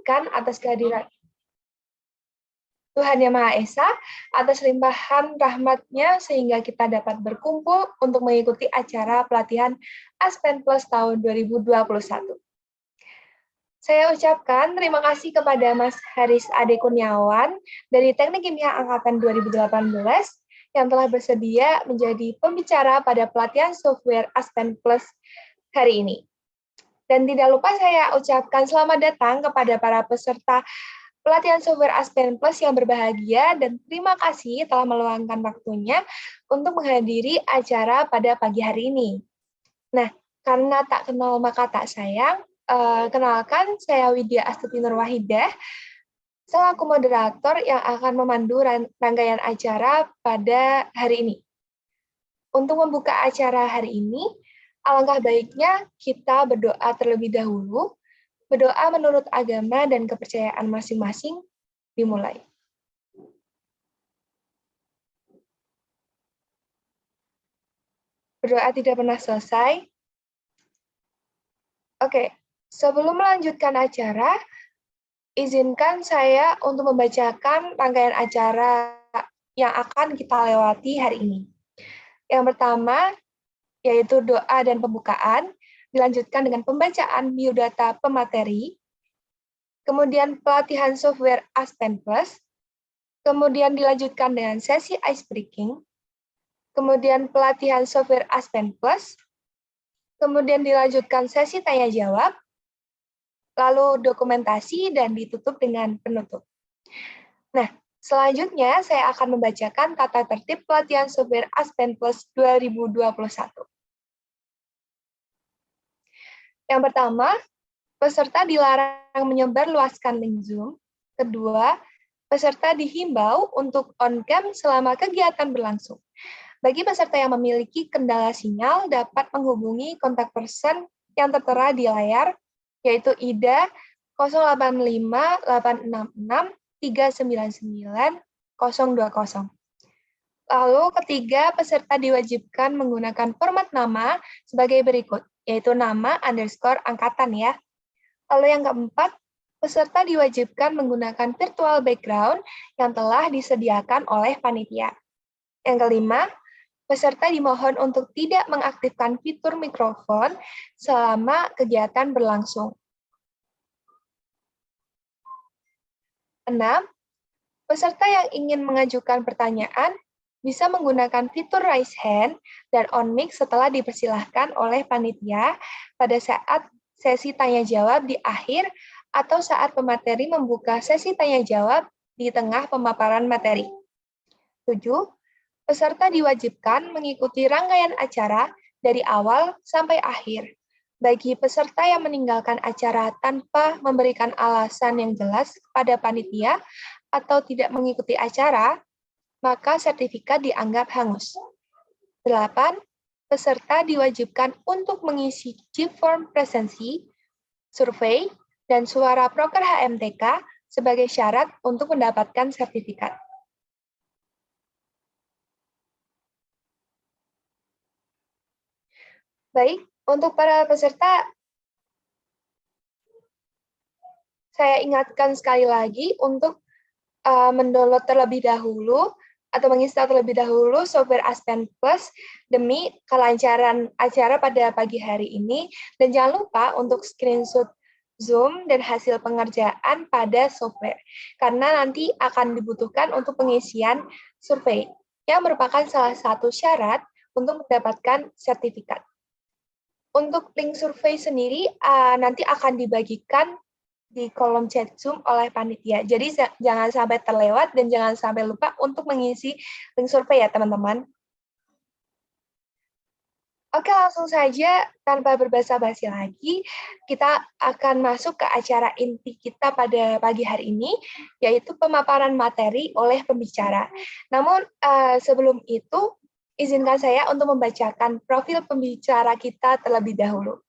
Tuhan atas kehadiran Tuhan Yang Maha Esa, atas limpahan rahmat-Nya sehingga kita dapat berkumpul untuk mengikuti acara pelatihan Aspen Plus tahun 2021. Saya ucapkan terima kasih kepada Mas Haris Ade Kurniawan dari Teknik Kimia Angkatan 2018 yang telah bersedia menjadi pembicara pada pelatihan software Aspen Plus hari ini. Dan tidak lupa saya ucapkan selamat datang kepada para peserta pelatihan software Aspen Plus yang berbahagia dan terima kasih telah meluangkan waktunya untuk menghadiri acara pada pagi hari ini. Nah, karena tak kenal maka tak sayang, kenalkan saya Widya Astuti Nurwahidah, selaku moderator yang akan memandu rangkaian acara pada hari ini. Untuk membuka acara hari ini, alangkah baiknya kita berdoa terlebih dahulu. Berdoa menurut agama dan kepercayaan masing-masing dimulai. Berdoa tidak pernah selesai. Oke, sebelum melanjutkan acara, izinkan saya untuk membacakan rangkaian acara yang akan kita lewati hari ini. Yang pertama, yaitu doa dan pembukaan, dilanjutkan dengan pembacaan biodata pemateri, kemudian pelatihan software Aspen Plus, kemudian dilanjutkan dengan sesi icebreaking, kemudian pelatihan software Aspen Plus, kemudian dilanjutkan sesi tanya-jawab, lalu dokumentasi, dan ditutup dengan penutup. Nah, selanjutnya saya akan membacakan tata tertib pelatihan software Aspen Plus 2021. Yang pertama, peserta dilarang menyebarluaskan link Zoom. Kedua, peserta dihimbau untuk on-cam selama kegiatan berlangsung. Bagi peserta yang memiliki kendala sinyal, dapat menghubungi kontak person yang tertera di layar, yaitu IDA 085-866-399-020. Lalu ketiga, peserta diwajibkan menggunakan format nama sebagai berikut, yaitu nama underscore angkatan ya. Lalu yang keempat, peserta diwajibkan menggunakan virtual background yang telah disediakan oleh panitia. Yang kelima, peserta dimohon untuk tidak mengaktifkan fitur mikrofon selama kegiatan berlangsung. 6. Peserta yang ingin mengajukan pertanyaan bisa menggunakan fitur raise hand dan on mic setelah dipersilahkan oleh panitia pada saat sesi tanya-jawab di akhir atau saat pemateri membuka sesi tanya-jawab di tengah pemaparan materi. 7. Peserta diwajibkan mengikuti rangkaian acara dari awal sampai akhir. Bagi peserta yang meninggalkan acara tanpa memberikan alasan yang jelas kepada panitia atau tidak mengikuti acara, maka sertifikat dianggap hangus. 8. Peserta diwajibkan untuk mengisi G-Form presensi, survei, dan suara proker HMTK sebagai syarat untuk mendapatkan sertifikat. Baik, untuk para peserta, saya ingatkan sekali lagi untuk mendownload terlebih dahulu atau menginstal terlebih dahulu software Aspen Plus demi kelancaran acara pada pagi hari ini. Dan jangan lupa untuk screenshot Zoom dan hasil pengerjaan pada software, karena nanti akan dibutuhkan untuk pengisian survei, yang merupakan salah satu syarat untuk mendapatkan sertifikat. Untuk link survei sendiri nanti akan dibagikan di kolom chat Zoom oleh panitia. Jadi jangan sampai terlewat dan jangan sampai lupa untuk mengisi link survei ya, teman-teman. Oke, langsung saja tanpa berbasa-basi lagi, kita akan masuk ke acara inti kita pada pagi hari ini, yaitu pemaparan materi oleh pembicara. Namun sebelum itu, izinkan saya untuk membacakan profil pembicara kita terlebih dahulu.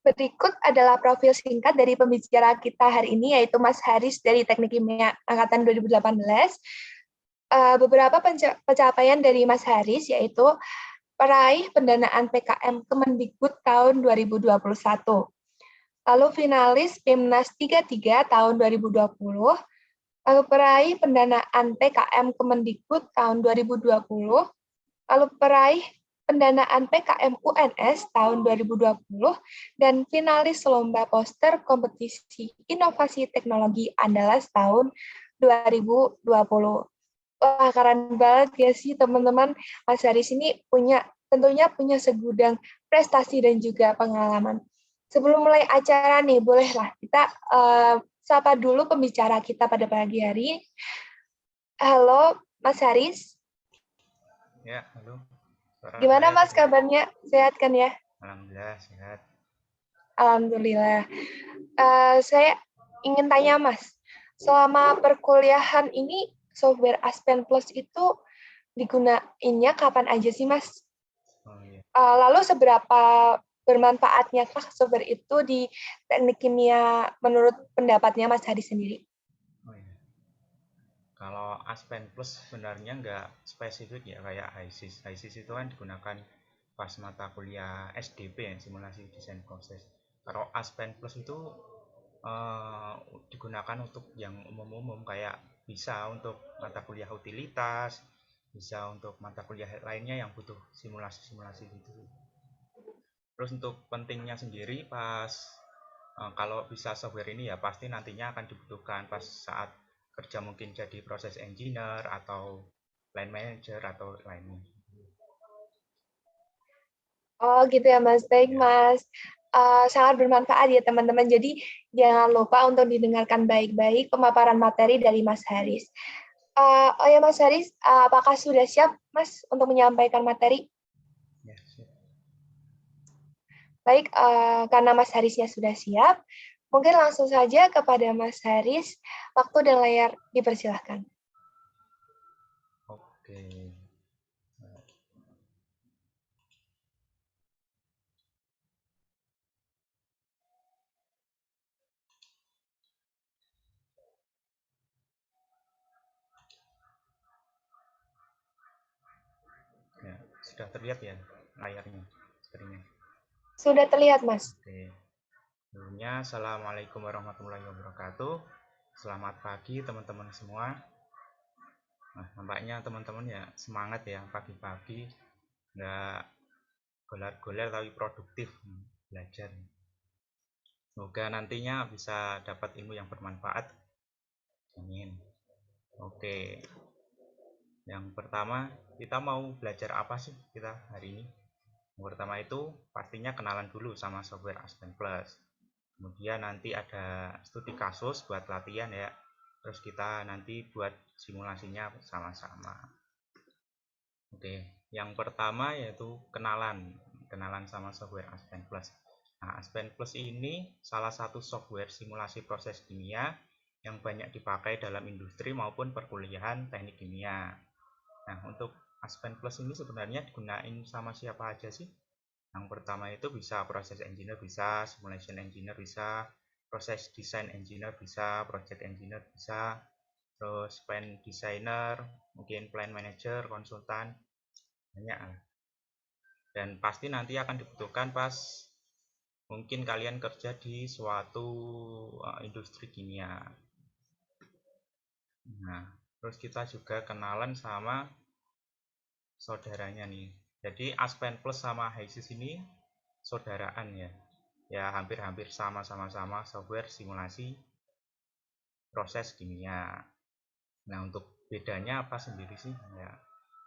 Berikut adalah profil singkat dari pembicara kita hari ini, yaitu Mas Haris dari Teknik Kimia Angkatan 2018. beberapa pencapaian dari Mas Haris, yaitu peraih pendanaan PKM Kemendikbud tahun 2021, lalu finalis PIMNAS 33 tahun 2020, lalu peraih pendanaan PKM Kemendikbud tahun 2020, lalu peraih pendanaan PKM UNS tahun 2020, dan finalis lomba poster kompetisi inovasi teknologi Andalas tahun 2020. Wah, keren banget ya sih teman-teman. Mas Haris ini tentunya punya segudang prestasi dan juga pengalaman. Sebelum mulai acara nih, bolehlah kita sapa dulu pembicara kita pada pagi hari. Halo, Mas Haris. Ya, halo. Suara Gimana saya Mas terdengar? kabarnya? Sehat kan ya? Alhamdulillah sehat. Alhamdulillah. Saya ingin tanya Mas, selama perkuliahan ini software Aspen Plus itu digunainnya kapan aja sih Mas? Oh iya. Lalu seberapa bermanfaatnya kah software itu di teknik kimia menurut pendapatnya Mas Hadi sendiri? Oh iya. Kalau Aspen Plus sebenarnya nggak spesifik ya kayak HISIS. HISIS itu kan digunakan pas mata kuliah SDP ya, simulasi desain proses. Kalau Aspen Plus itu eh, digunakan untuk yang umum-umum kayak bisa untuk mata kuliah utilitas, bisa untuk mata kuliah lainnya yang butuh simulasi-simulasi gitu. Terus untuk pentingnya sendiri pas kalau bisa software ini ya pasti nantinya akan dibutuhkan pas saat kerja mungkin jadi proses engineer atau line manager atau lainnya. Oh gitu ya Mas, baik Ya, Mas. Sangat bermanfaat ya teman-teman. Jadi jangan lupa untuk didengarkan baik-baik pemaparan materi dari Mas Haris. Oh ya Mas Haris, apakah sudah siap Mas untuk menyampaikan materi? ya, siap. Baik, karena Mas Harisnya sudah siap, mungkin langsung saja kepada Mas Haris, waktu dan layar dipersilahkan. Oke. Ya, sudah terlihat ya layarnya, screen-nya. Sudah terlihat Mas. Oke. Sebelumnya, Assalamualaikum warahmatullahi wabarakatuh. Selamat pagi teman-teman semua. Nah, nampaknya teman-teman ya semangat ya pagi-pagi, nggak golar-golar tapi produktif belajar. Semoga nantinya bisa dapat ilmu yang bermanfaat. Amin. Oke, yang pertama kita mau belajar apa sih kita hari ini? Yang pertama itu pastinya kenalan dulu sama software Aspen Plus. Kemudian nanti ada studi kasus buat latihan ya. Terus kita nanti buat simulasinya sama-sama. Oke, yang pertama yaitu kenalan sama software Aspen Plus. Nah, Aspen Plus ini salah satu software simulasi proses kimia yang banyak dipakai dalam industri maupun perkuliahan teknik kimia. Nah, untuk Aspen Plus ini sebenarnya digunain sama siapa aja sih? Yang pertama itu bisa proses engineer bisa, simulation engineer bisa, proses design engineer bisa, project engineer bisa, terus plan designer, mungkin plan manager, konsultan, banyak. Dan pasti nanti akan dibutuhkan pas mungkin kalian kerja di suatu industri kimia. Nah, terus kita juga kenalan sama saudaranya nih. Jadi Aspen Plus sama HISIS ini saudaraan ya. Ya hampir-hampir sama-sama software simulasi proses kimia. Nah, untuk bedanya apa sendiri sih? Ya,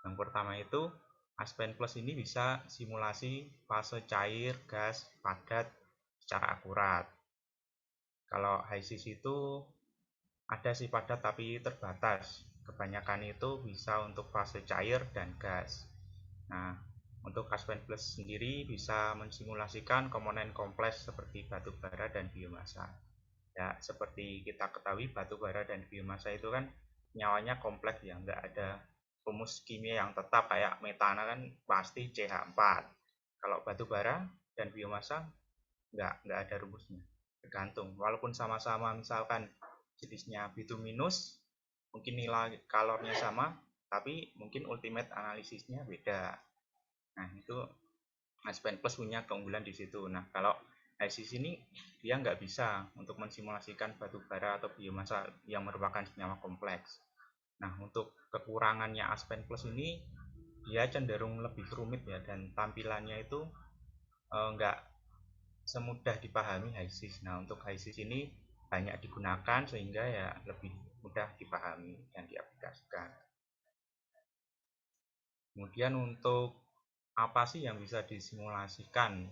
yang pertama itu Aspen Plus ini bisa simulasi fase cair, gas, padat secara akurat. Kalau HISIS itu ada sih padat tapi terbatas. Kebanyakan itu bisa untuk fase cair dan gas. Nah, untuk Aspen Plus sendiri bisa mensimulasikan komponen kompleks seperti batu bara dan biomasa. Ya, seperti kita ketahui batu bara dan biomasa itu kan nyawanya kompleks ya, nggak ada rumus kimia yang tetap kayak metana kan pasti CH4. Kalau batu bara dan biomasa nggak ada rumusnya, tergantung. Walaupun sama-sama misalkan jenisnya bituminus, mungkin nilai kalornya sama, tapi mungkin ultimate analisisnya beda. Nah, itu Aspen Plus punya keunggulan di situ. Nah, kalau HISIS ini dia nggak bisa untuk mensimulasikan batu bara atau biomasa yang merupakan senyawa kompleks. Nah, untuk kekurangannya Aspen Plus ini dia cenderung lebih rumit ya, dan tampilannya itu nggak semudah dipahami HISIS. Nah, untuk HISIS ini banyak digunakan sehingga ya lebih mudah dipahami dan diaplikasikan. Kemudian untuk apa sih yang bisa disimulasikan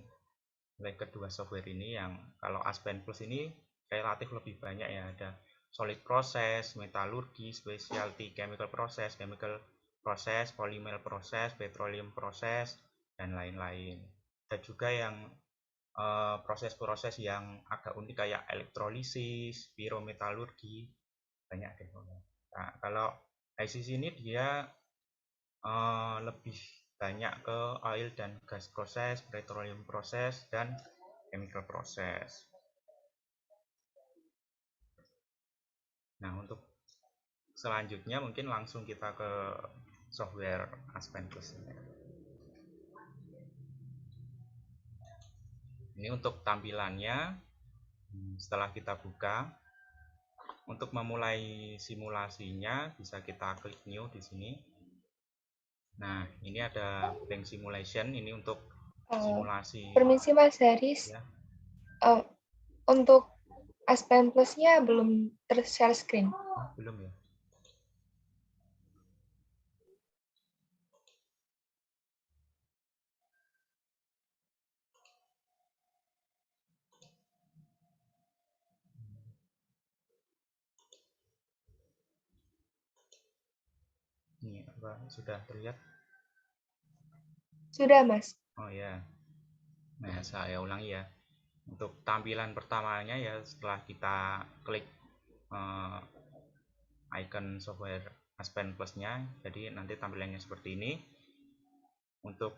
oleh kedua software ini, yang kalau Aspen Plus ini relatif lebih banyak ya, ada solid process, metallurgi, specialty chemical process, polymer process, petroleum process, dan lain-lain. Ada juga yang proses-proses yang agak unik kayak elektrolisis, pirometalurgi, banyak deh. Nah, kalau ICC ini dia lebih banyak ke oil dan gas proses, petroleum proses, dan chemical proses. Nah, untuk selanjutnya mungkin langsung kita ke software Aspen Plus. Ini untuk tampilannya. Setelah kita buka, untuk memulai simulasinya bisa kita klik new di sini. Nah, ini ada bank simulation, ini untuk simulasi. Permisi Mas Haris, ya. Untuk Aspen Plus-nya belum ter-share screen. Oh, belum ya? Ini apa, sudah terlihat? Sudah, Mas. Oh ya. Nah, saya ulangi ya. Untuk tampilan pertamanya ya, setelah kita klik icon software Aspen Plus-nya, jadi nanti tampilannya seperti ini. Untuk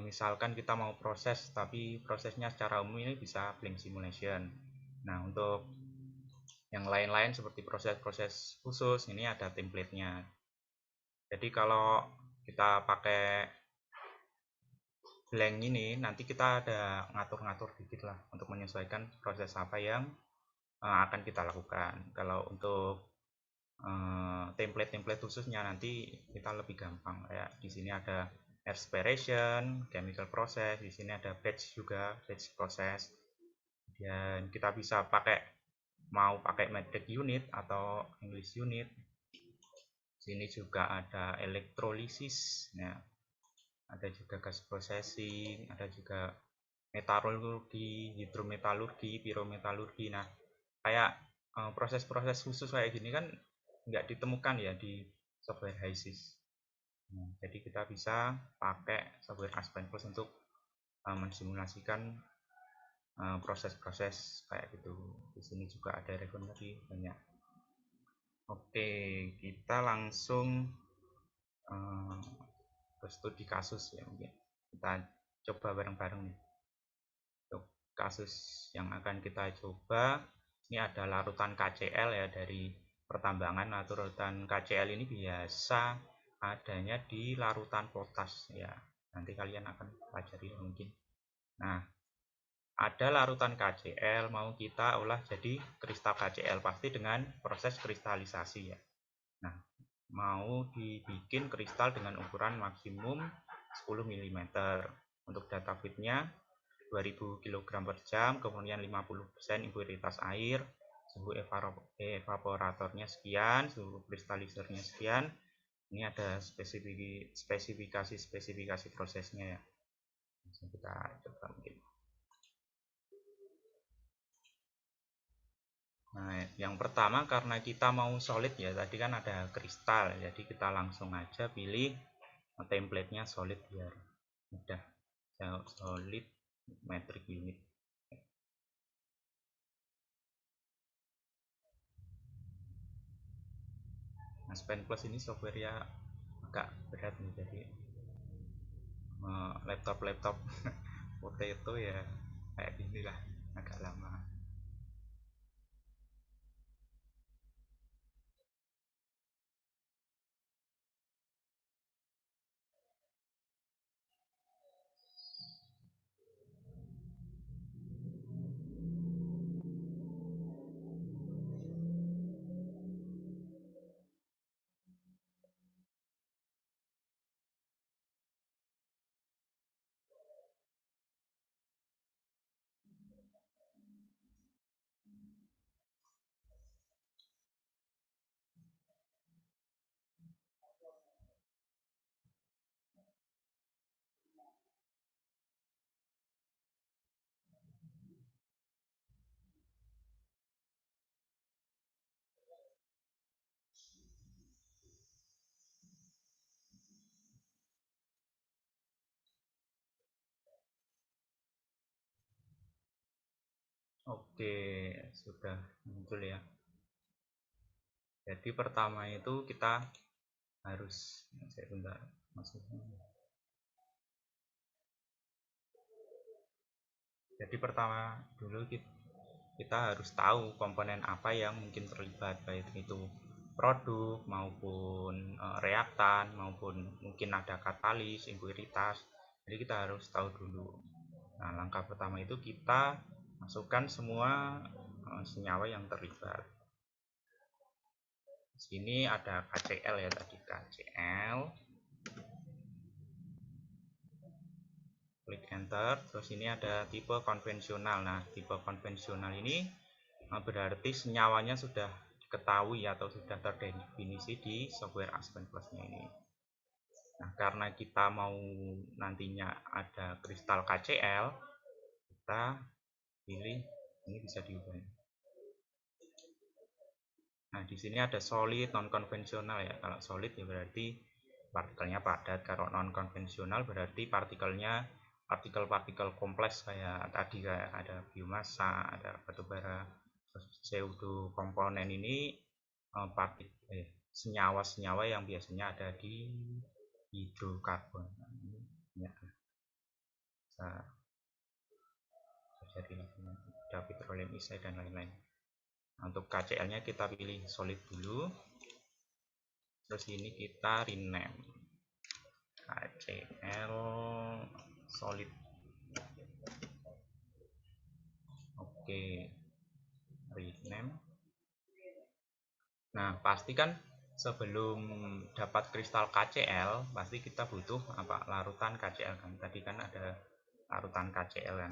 misalkan kita mau proses, tapi prosesnya secara umum ini bisa blank simulation. Nah, untuk yang lain-lain seperti proses-proses khusus, ini ada template-nya. Jadi kalau kita pakai blank ini, nanti kita ada ngatur-ngatur dikit lah untuk menyesuaikan proses apa yang akan kita lakukan. Kalau untuk template-template khususnya nanti kita lebih gampang. Ya, di sini ada aspiration, chemical process, di sini ada batch juga, batch process. Dan kita bisa mau pakai metric unit atau English unit. Sini juga ada elektrolisis. Nah, ada juga gas processing, ada juga metalurgi, hidrometalurgi, pirometalurgi. Nah, kayak proses-proses khusus kayak gini kan nggak ditemukan ya di software HISIS. Nah, jadi kita bisa pakai software Aspen Plus untuk mensimulasikan proses-proses kayak gitu. Di sini juga ada referensi banyak. Oke, kita langsung ke studi kasus ya, mungkin kita coba bareng-bareng nih. Untuk kasus yang akan kita coba, ini ada larutan KCl ya, dari pertambangan. Nah, larutan KCl ini biasa adanya di larutan potas ya, nanti kalian akan pelajari mungkin. Nah, ada larutan KCl mau kita olah jadi kristal KCl, pasti dengan proses kristalisasi ya. Nah, mau dibikin kristal dengan ukuran maksimum 10 mm. Untuk data fitnya 2000 kg per jam, kemudian 50% impuritas air, suhu evaporatornya sekian, suhu kristalisernya sekian. Ini ada spesifikasi prosesnya ya. Kita coba mungkin. Nah, yang pertama karena kita mau solid ya, tadi kan ada kristal, jadi kita langsung aja pilih template-nya solid biar mudah. Solid metric unit. Aspen Plus ini software ya agak berat nih, jadi laptop potato ya kayak gini lah, agak lama. Oke, sudah muncul ya. Jadi pertama itu kita harus, saya bentar, jadi pertama dulu kita harus tahu komponen apa yang mungkin terlibat, baik itu produk maupun reaktan maupun mungkin ada katalis, impuritas. Jadi kita harus tahu dulu. Nah, langkah pertama itu kita masukkan semua senyawa yang terlibat. Di sini ada KCl ya tadi, KCl. Klik enter. Terus ini ada tipe konvensional. Nah, tipe konvensional ini berarti senyawanya sudah diketahui atau sudah terdefinisi di software Aspen Plus-nya ini. Nah, karena kita mau nantinya ada kristal KCl, kita pilih ini, bisa diubah. Nah, di sini ada solid, non konvensional ya. Kalau solid ya berarti partikelnya padat. Kalau non konvensional berarti partikel-partikel kompleks kayak tadi, kayak ada biomasa, ada batubara. Pseudo komponen ini senyawa-senyawa yang biasanya ada di hidrokarbon. Nah, ini ya, bisa jadi ada petroleum isai dan lain-lain. Nah, untuk KCl-nya kita pilih solid dulu. Terus ini kita rename KCl solid. Oke, rename. Nah, pastikan sebelum dapat kristal KCl pasti kita butuh larutan KCl kan. Tadi kan ada larutan KCl kan.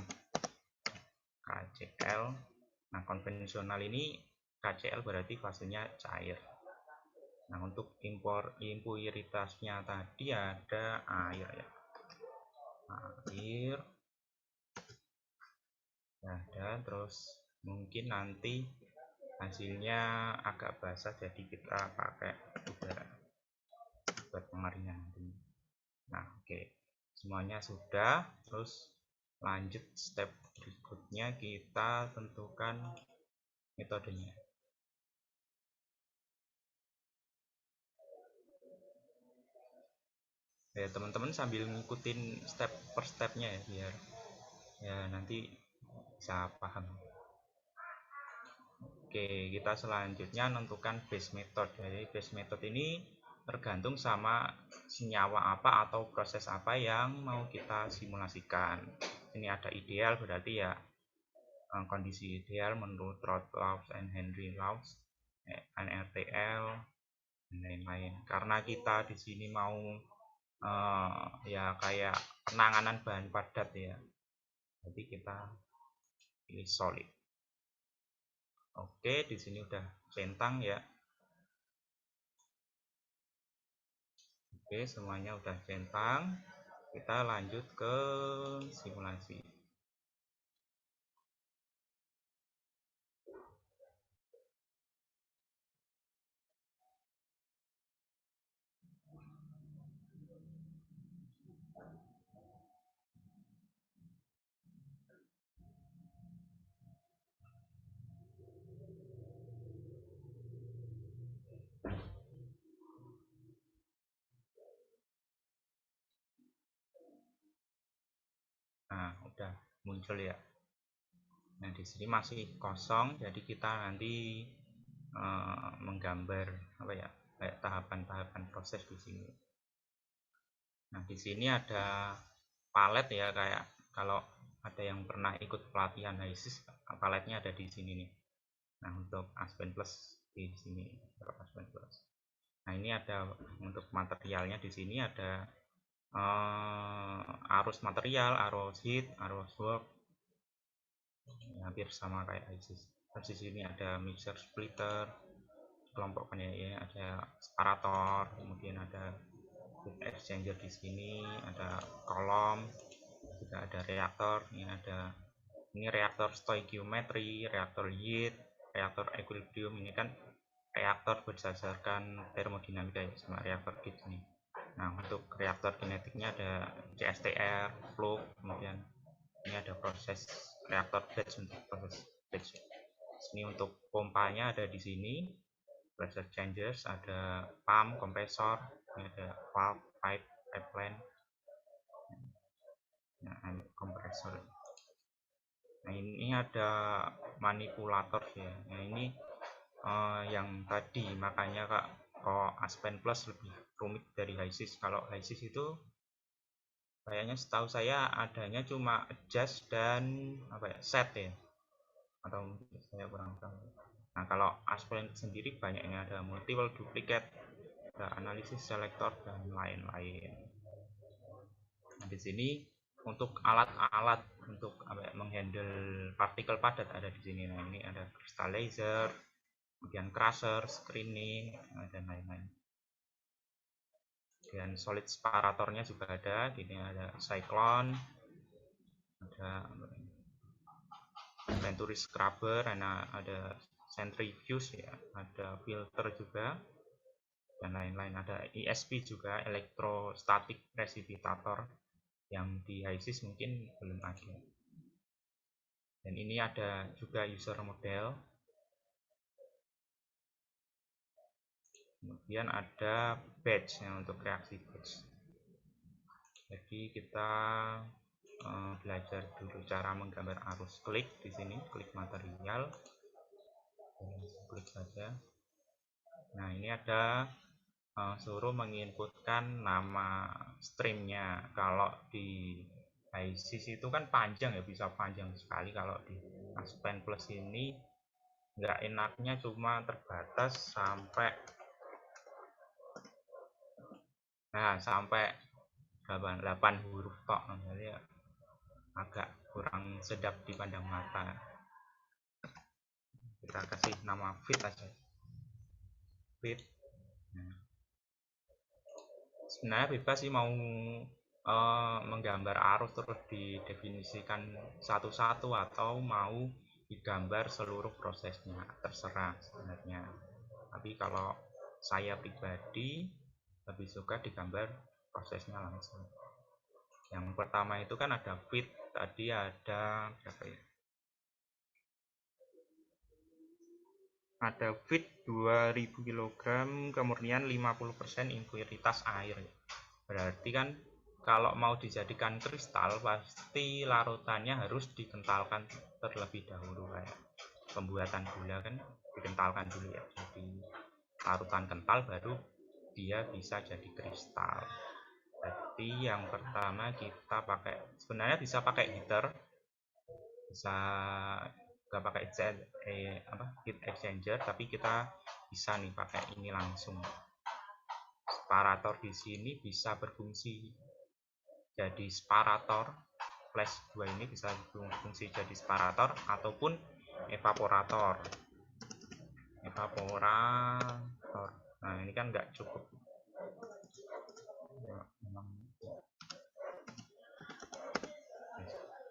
KCl. Nah, konvensional ini KCl berarti fasenya cair. Nah, untuk impuritasnya tadi ada air ya. Air. Nah, dan terus mungkin nanti hasilnya agak basah, jadi kita pakai udara buat pengeringan nanti. Nah, oke. Semuanya sudah. Terus lanjut step berikutnya, kita tentukan metodenya. Ya, teman-teman sambil ngikutin step per stepnya ya, biar ya nanti bisa paham. Oke, kita selanjutnya menentukan base method. Jadi base method ini tergantung sama senyawa apa atau proses apa yang mau kita simulasikan. Ini ada ideal, berarti ya kondisi ideal menurut Roth-Lawes and Henry Lawes, NRTL dan lain-lain. Karena kita di sini mau ya kayak penanganan bahan padat ya, jadi kita pilih solid. Oke, di sini udah centang ya. Oke, semuanya udah centang. Kita lanjut ke simulasi. Nah, udah muncul ya. Nah, di sini masih kosong, jadi kita nanti menggambar apa ya, kayak tahapan-tahapan proses di sini. Nah, di sini ada palet ya, kayak kalau ada yang pernah ikut pelatihan HISIS, paletnya ada di sini nih. Nah, untuk Aspen Plus di sini, Aspen Plus. Nah, ini ada untuk materialnya, di sini ada arus material, arus heat, arus work, hampir sama kayak ISIS. Terus di sini ada mixer splitter, kelompoknya ya, ada separator, kemudian ada heat exchanger di sini, ada kolom, juga ada reaktor. Ini reaktor stoichiometry, reaktor heat, reaktor equilibrium. Ini kan reaktor berdasarkan termodinamika ya, sama reaktor heat ini. Nah, untuk reaktor kinetiknya ada CSTR, flow, kemudian ini ada proses reaktor batch untuk proses voltage. Ini untuk pompanya ada di sini, pressure changers, ada pump, kompresor, ada valve, pipeline, nah, kompresor. Nah ini ada manipulator ya. Nah ini yang tadi, makanya kok Aspen Plus lebih rumit dari HiSys. Kalau HiSys itu kayaknya setahu saya adanya cuma adjust dan set ya, atau saya kurang tahu. Nah kalau Aspen sendiri banyaknya, ada multiple duplicate, ada analisis selector dan lain-lain. Nah di sini untuk alat-alat untuk menghandle partikel padat ada di sini. Nah ini ada crystallizer, kemudian crusher, screening, dan lain-lain. Dan solid separatornya juga ada. Gini ada cyclone, ada venturi scrubber, ada centrifuge ya, ada filter juga, dan lain-lain. Ada ESP juga, electrostatic precipitator, yang di HiSys mungkin belum ada. Dan ini ada juga user model. Kemudian ada batch yang untuk reaksi batch. Jadi kita belajar dulu cara menggambar arus. Klik di sini, klik material, klik saja. Nah ini ada suruh menginputkan nama streamnya. Kalau di HiSys itu kan panjang ya, bisa panjang sekali. Kalau di Aspen Plus ini nggak enaknya cuma terbatas sampai 8 huruf tok, jadi agak kurang sedap dipandang mata. Kita kasih nama fit aja, fit. Nah, sebenarnya bebas sih mau menggambar arus terus didefinisikan satu-satu atau mau digambar seluruh prosesnya, terserah sebenarnya. Tapi kalau saya pribadi lebih suka digambar prosesnya langsung. Yang pertama itu kan ada fit, tadi ada berapa ya? Ada fit 2000 kg, kemurnian 50% impuritas air. Berarti kan kalau mau dijadikan kristal pasti larutannya harus dikentalkan terlebih dahulu, kayak pembuatan gula kan dikentalkan dulu ya. Jadi larutan kental baru dia bisa jadi kristal. Jadi yang pertama kita pakai, sebenarnya bisa pakai heater, bisa nggak pakai heat exchanger, tapi kita bisa nih pakai ini langsung. Separator di sini bisa berfungsi jadi separator, flash 2 ini bisa berfungsi jadi separator ataupun evaporator. Nah ini kan nggak cukup ya, memang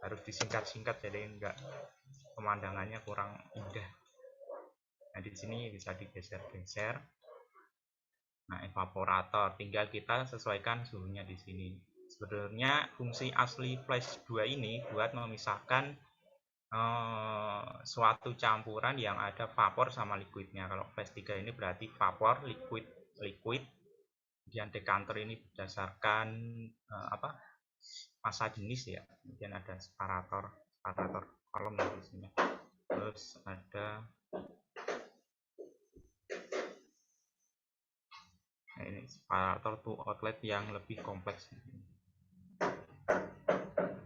harus disingkat-singkat jadi nggak, pemandangannya kurang indah. Nah di sini bisa digeser-geser. Nah evaporator tinggal kita sesuaikan suhunya di sini. Sebenarnya fungsi asli flash 2 ini buat memisahkan suatu campuran yang ada vapor sama liquidnya. Kalau flash 3 ini berarti vapor, liquid. Kemudian decanter ini berdasarkan massa jenis ya. Kemudian ada separator kolom di sini. Terus ada ini separator to outlet yang lebih kompleks.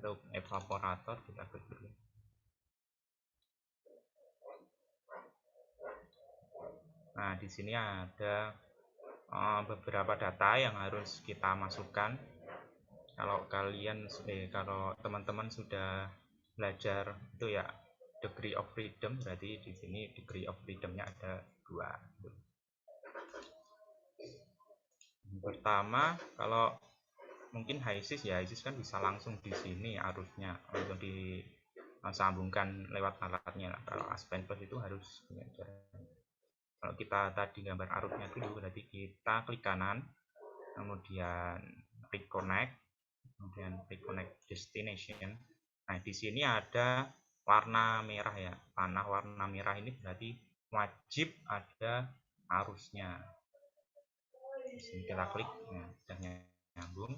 Untuk evaporator kita klik dulu. Nah di sini ada beberapa data yang harus kita masukkan. Kalau kalau teman-teman sudah belajar itu ya degree of freedom, berarti di sini degree of freedomnya ada 2. Yang pertama, kalau mungkin HiSys ya, HiSys kan bisa langsung di sini arusnya langsung disambungkan lewat alatnya. Kalau Aspen Plus itu harus punya cara. Kalau kita tadi gambar arusnya dulu, berarti kita klik kanan, kemudian reconnect, kemudian reconnect destination. Nah di sini ada warna merah ya. Panah warna merah ini berarti wajib ada arusnya. Di sini kita klik, nah, sudah nyambung.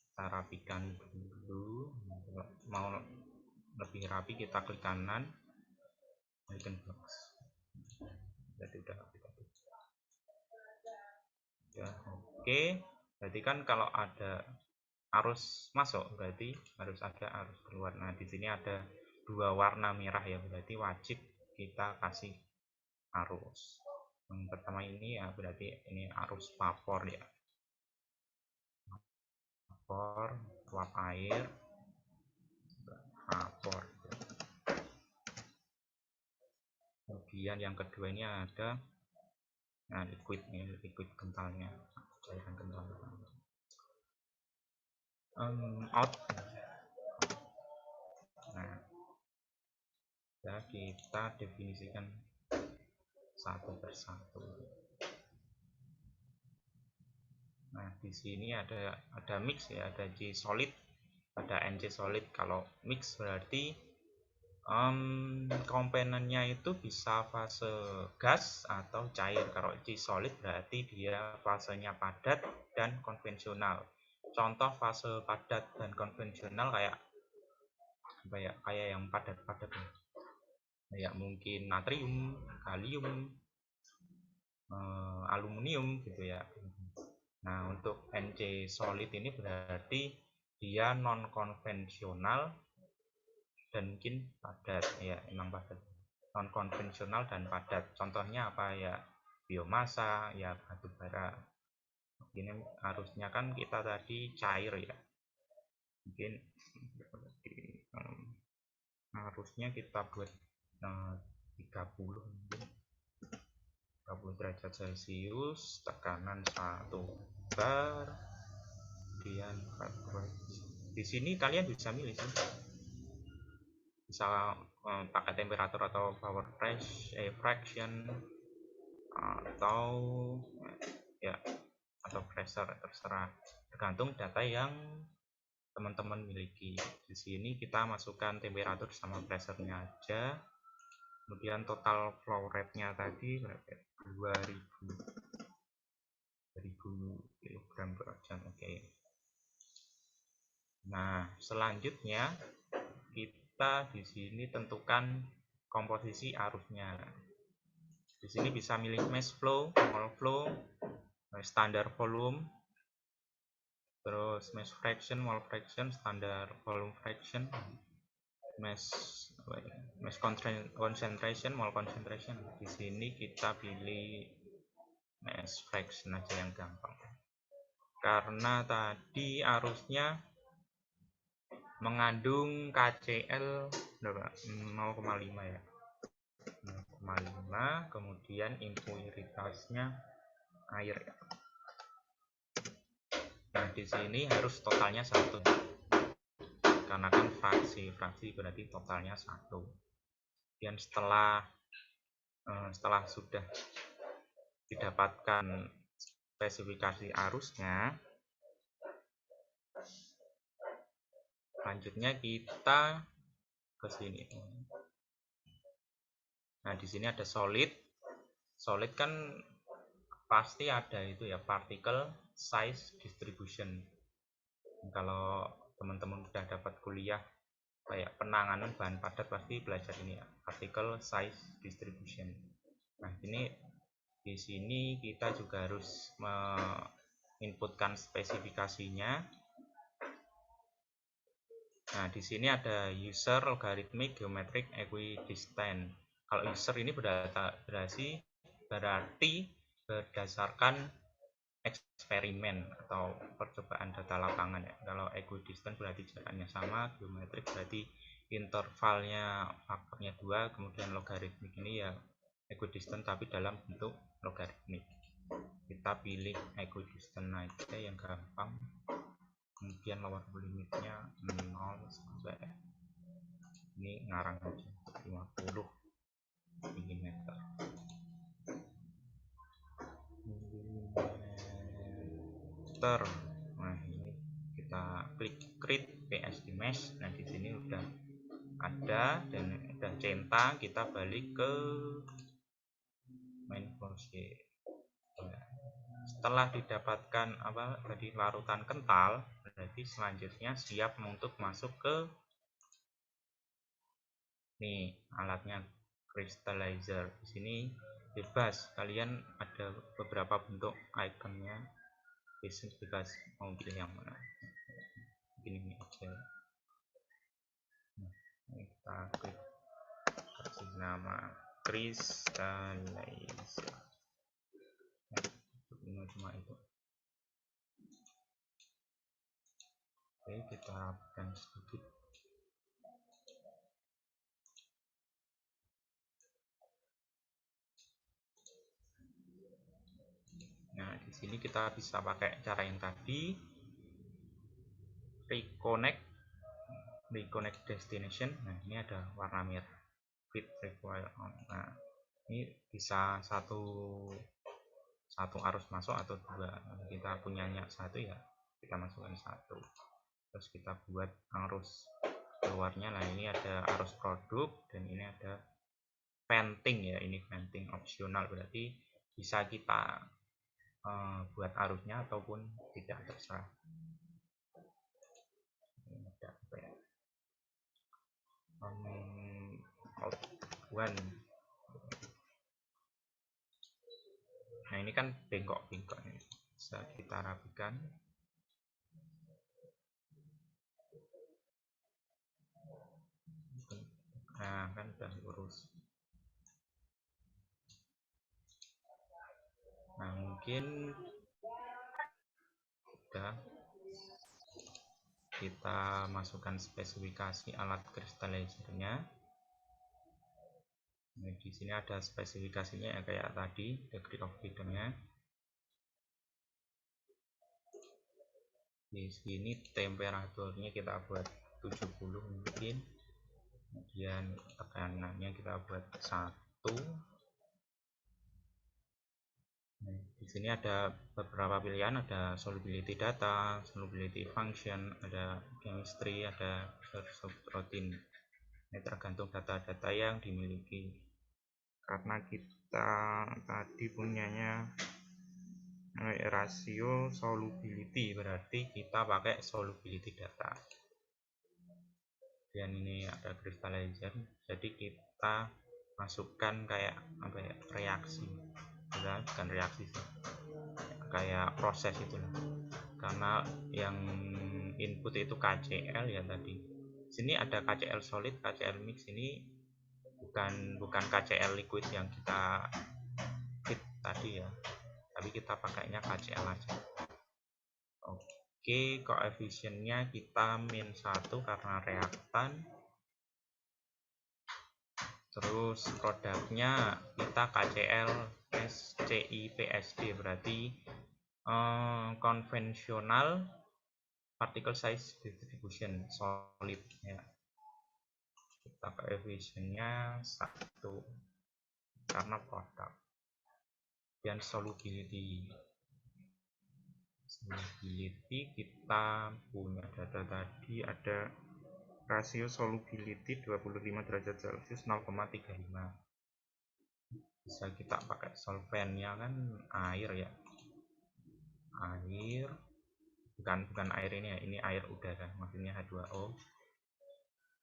Kita rapikan dulu. Mau lebih rapi kita klik kanan, icon box. Jadi udah oke. Berarti kan kalau ada arus masuk berarti harus ada arus keluar. Nah, di sini ada dua warna merah ya, berarti wajib kita kasih arus. Yang pertama ini ya berarti ini arus vapor ya. Vapor, uap air, vapor. Kemudian yang kedua ini ada liquid nih, liquid kentalnya, cairan kentalnya. Out. Nah, ya kita definisikan satu persatu. Nah, di sini ada mix ya, ada J solid, ada NC solid. Kalau mix berarti komponennya itu bisa fase gas atau cair. Kalau J solid berarti dia fasenya padat dan konvensional. Contoh fase padat dan konvensional kayak apa ya? Kayak yang padat-padat. Kayak mungkin natrium, kalium, aluminium gitu ya. Nah, untuk NC solid ini berarti dia non konvensional dan mungkin padat ya, emang padat. Non konvensional dan padat. Contohnya apa ya? Biomasa, ya batu bara. Ini harusnya kan kita tadi cair ya. Mungkin harusnya kita buat 30 derajat Celcius, tekanan 1 bar, kemudian di sini kalian bisa milih sih, bisa pakai temperatur atau power fraction atau ya atau pressure, terserah, tergantung data yang teman-teman miliki. Di sini kita masukkan temperatur sama pressure-nya aja. Kemudian total flow rate-nya tadi berapa? 2000 kg per jam. Oke. Nah, selanjutnya kita di sini tentukan komposisi arusnya. Di sini bisa milih mass flow, mole flow, standar volume, terus mass fraction, mole fraction, standar volume fraction, mass concentration, mole concentration. Di sini kita pilih mass fraction aja yang gampang. Karena tadi arusnya mengandung KCl 0,5 ya. 0,5, kemudian impuritasnya air ya. Nah, di sini harus totalnya 1. Karena kan fraksi berarti totalnya 1. Dan setelah sudah didapatkan spesifikasi arusnya, selanjutnya kita ke sini. Nah, di sini ada solid. Solid kan pasti ada itu ya, particle size distribution. Kalau teman-teman sudah dapat kuliah kayak penanganan bahan padat pasti belajar ini ya, particle size distribution. Nah, ini di sini kita juga harus menginputkan spesifikasinya. Nah, di sini ada user, logarithmic, geometric, equidistant. Kalau user ini berarti berdasarkan eksperimen atau percobaan data lapangan ya. Kalau equidistant berarti jaraknya sama, geometrik berarti intervalnya faktornya 2, kemudian logaritmik ini ya equidistant tapi dalam bentuk logaritmik. Kita pilih equidistant aja yang gampang. Kemudian lower limitnya 0 sampai ini ngarang aja 50 mm. Nah, ini kita klik create. PSD mesh. Nah di sini udah ada dan udah centang, kita balik ke main project. Nah, setelah didapatkan tadi larutan kental, berarti selanjutnya siap untuk masuk ke nih alatnya crystallizer. Di sini bebas, kalian ada beberapa bentuk ikonnya, bebas mau pilih yang mana. Ini aja. Nah, kita klik kasih nama crystallizer. Nah, cuma itu. Oke, kita rapikan sedikit. Nah, di sini kita bisa pakai cara yang tadi, reconnect destination. Nah, ini ada warna merah, fit require on. Nah, ini bisa satu arus masuk atau dua. Kita punyanya satu ya, kita masukkan satu. Terus kita buat arus keluarnya. Nah, ini ada arus produk dan ini ada venting ya. Ini venting opsional, berarti bisa kita buat arusnya ataupun tidak, terserah. Ini ada apa ya? One. Nah, ini kan bengkok-bengkok ini. Bisa kita rapikan. Nah, kan udah lurus. Nah, mungkin udah kita masukkan spesifikasi alat crystallizer-nya. Nah, di sini ada spesifikasinya ya, kayak tadi, degree of freedom-nya. Di sini temperaturnya kita buat 70 mungkin. Kemudian tekanannya kita buat 1. Nah, di sini ada beberapa pilihan, ada solubility data, solubility function, ada chemistry, ada protein. Ini tergantung data-data yang dimiliki. Karena kita tadi punyanya rasio solubility, berarti kita pakai solubility data. Dan ini ada crystallizer, jadi kita masukkan kayak apa ya, reaksi, bukan reaksi sih, kayak proses itulah. Karena yang input itu KCl ya tadi. Sini ada KCl solid, KCl mix. Ini bukan KCl liquid yang kita fit tadi ya, tapi kita pakainya KCl aja. Oke, koefisiennya kita -1 karena reaktan. Terus produknya kita KCl SCI PSD, berarti konvensional particle size distribution solid ya. Kita koefisiennya 1 karena produk. Dan solubility kita punya data tadi, ada rasio solubility 25 derajat Celcius 0,35. Bisa kita pakai solvennya kan air ya, air, bukan air ini ya, ini air udara, maksudnya H2O.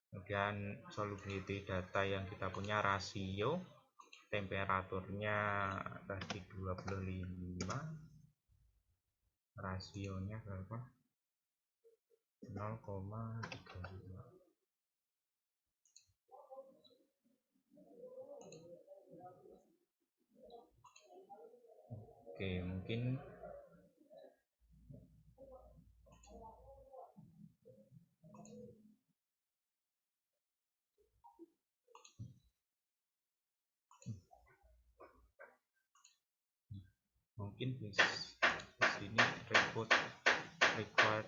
Kemudian solubility data yang kita punya, rasio temperaturnya tadi 25, rasionya berapa? 0,35. Oke, mungkin bisa di sini required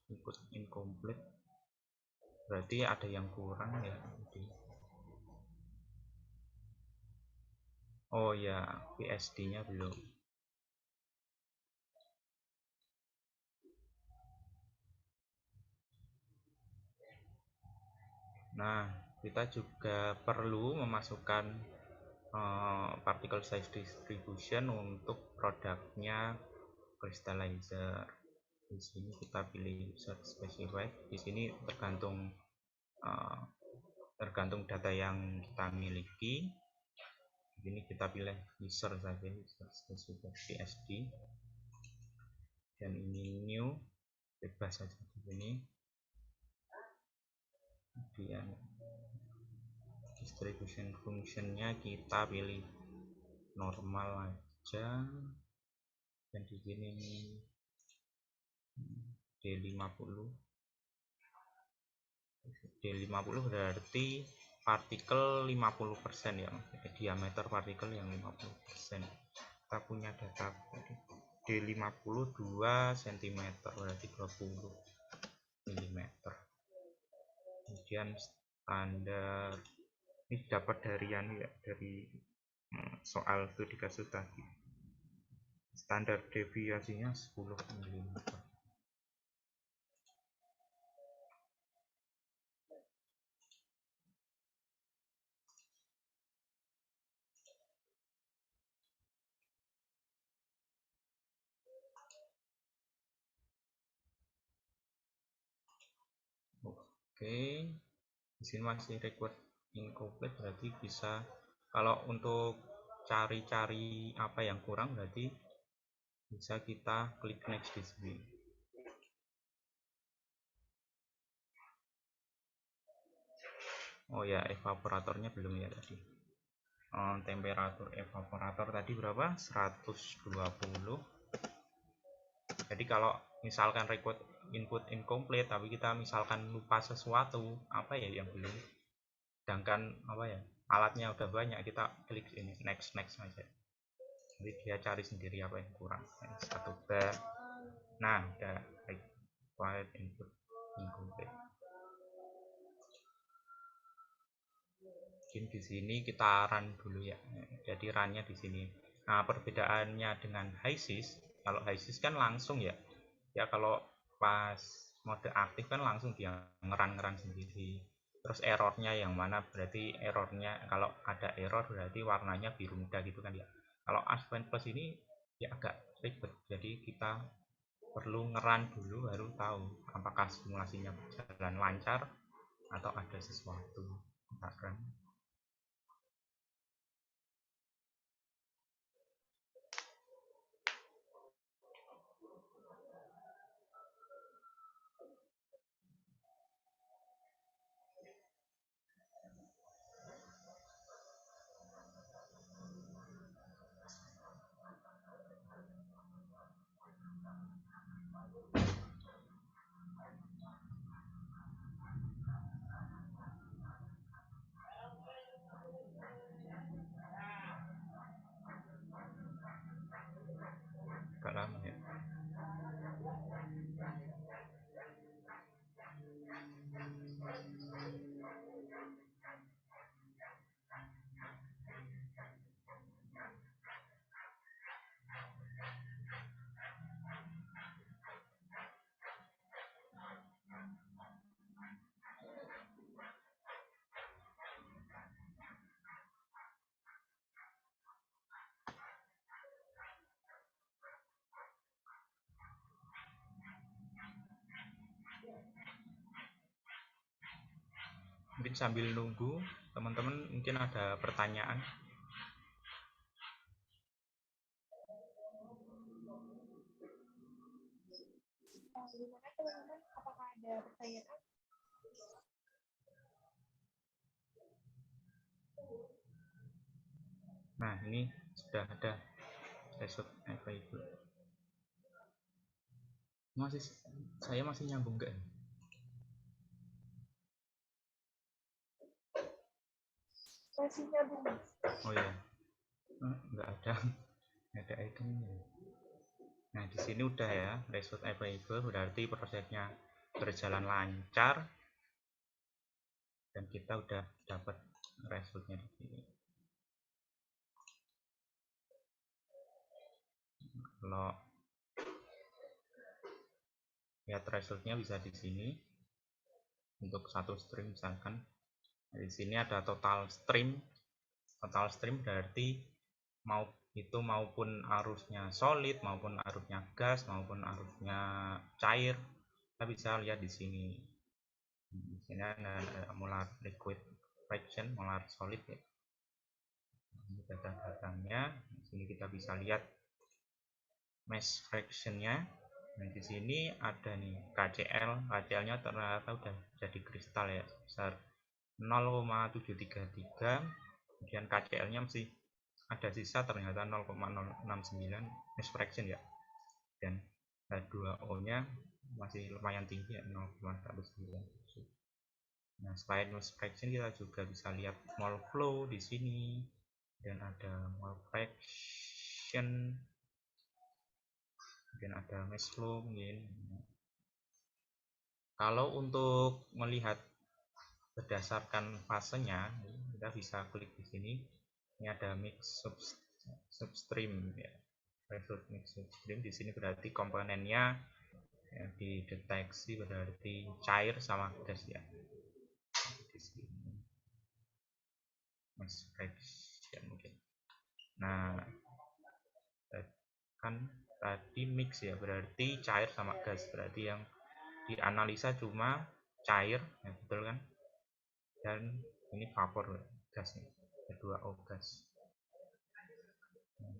input incomplete, berarti ada yang kurang ya. Oh ya, PSD-nya belum. Nah, kita juga perlu memasukkan particle size distribution untuk produknya crystallizer. Di sini kita pilih user specified. Di sini tergantung data yang kita miliki. Di sini kita pilih user saja, user specified PSD, dan ini new, bebas saja di sini. Kemudian distribution functionnya kita pilih normal aja, dan di sini D50 berarti partikel 50% ya, diameter partikel yang 50%. Kita punya data D50 2 cm berarti 20 mm. Kemudian standar ini dapat dari soal studi kasus tadi. Standar deviasinya 10 mm. Oke, di sini masih record incomplete, berarti bisa kalau untuk cari-cari apa yang kurang berarti bisa kita klik next di sini. Oh ya, evaporatornya belum ya tadi. Temperatur evaporator tadi berapa? 120. Jadi kalau misalkan record input incomplete tapi kita misalkan lupa sesuatu, apa ya yang belum, sedangkan apa ya, alatnya udah banyak, kita klik ini next aja. Jadi dia cari sendiri apa yang kurang. Satu bar. Nah, udah required input incomplete. Mungkin di sini kita run dulu ya. Jadi runnya di sini. Nah, perbedaannya dengan HiSys, kalau HiSys kan langsung ya. Ya kalau pas mode aktif kan langsung dia ngeran sendiri. Terus errornya yang mana, berarti errornya kalau ada error berarti warnanya biru muda gitu kan ya. Kalau Aspen Plus ini ya agak ribet. Jadi kita perlu ngeran dulu baru tahu apakah simulasinya berjalan lancar atau ada sesuatu. Run. Agak lama ya. Mungkin sambil nunggu teman-teman mungkin ada pertanyaan. Gimana teman-teman? Apakah ada pertanyaan? Nah, ini sudah ada result available. Saya masih nyambung enggak? Masih nyambung. Oh ya, enggak ada itemnya. Nah, di sini udah ya, result available berarti prosesnya berjalan lancar dan kita udah dapat resultnya di sini. Kalau lihat resultnya bisa di sini untuk satu string misalkan Di sini ada total stream. Total stream berarti maupun arusnya solid, maupun arusnya gas, maupun arusnya cair. Kita bisa lihat di sini. Di sini ada molar liquid fraction, molar solid ya. Ini data-datanya. Di sini kita bisa lihat mass fraction-nya. Nah, di sini ada nih KCl. KCl-nya ternyata udah jadi kristal ya, besar 0,733. Kemudian KCl-nya masih ada sisa ternyata 0,069 mass fraction ya. Dan H2O-nya masih lumayan tinggi ya, 0,109. Nah, selain mass fraction kita juga bisa lihat mol flow di sini, dan ada mol fraction, dan ada mass flow mungkin. Kalau untuk melihat berdasarkan fasenya, kita bisa klik di sini. Ini ada mix substream ya. Mix substream di sini berarti komponennya yang dideteksi berarti cair sama gas ya. Di sini mix fraction mungkin. Nah, kan tadi mix ya, berarti cair sama gas, berarti yang dianalisa cuma cair ya, betul kan? Dan ini vapor gas nih, H2O gas. Nah,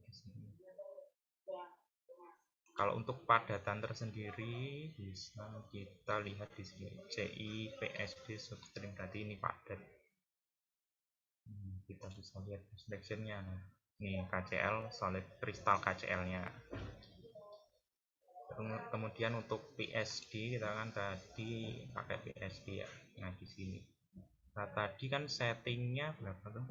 kalau untuk padatan tersendiri bisa kita lihat di sini CIPSD substring, berarti ini padat. Kita bisa lihat selection-nya. Nah, ini KCl solid kristal KCl-nya. Kemudian untuk PSD kita kan tadi pakai PSD ya. Nah, di sini. Nah, tadi kan settingnya berapa tuh?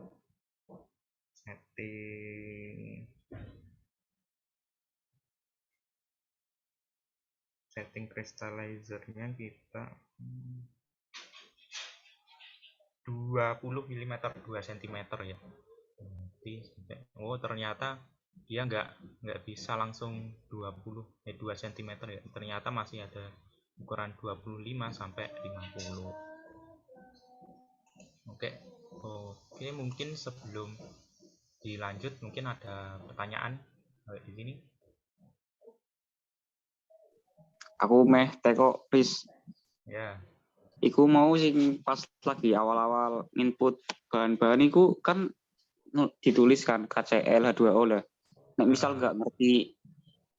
Setting crystallizer-nya kita 20 mm 2 cm ya. Oh, ternyata dia nggak bisa langsung 2 cm ya. Ternyata masih ada ukuran 25 sampai 50. Oke, mungkin sebelum dilanjut mungkin ada pertanyaan di sini. Aku meh teko Riz. Ya. Iku mau sing pas lagi awal-awal input bahan-bahan iku kan ditulis kan KCl H2O lah. Nek misal nggak ngerti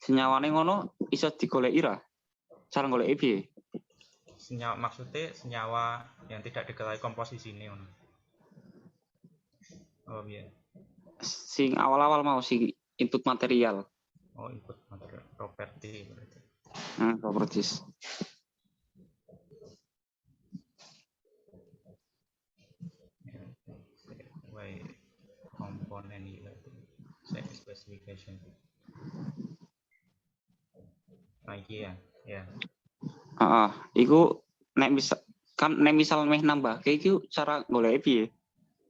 senyawane ngono iso digoleki ra? Cara goleki piye? Senyawa, maksudnya senyawa yang tidak diketahui komposisinya. Oh iya. Sing awal-awal mau sing input material. Oh, input material properti berarti. Properties. Komponen itu set specification. Nah, iya ya. Iku nek misal meh nambah kayak iku cara goleki piye?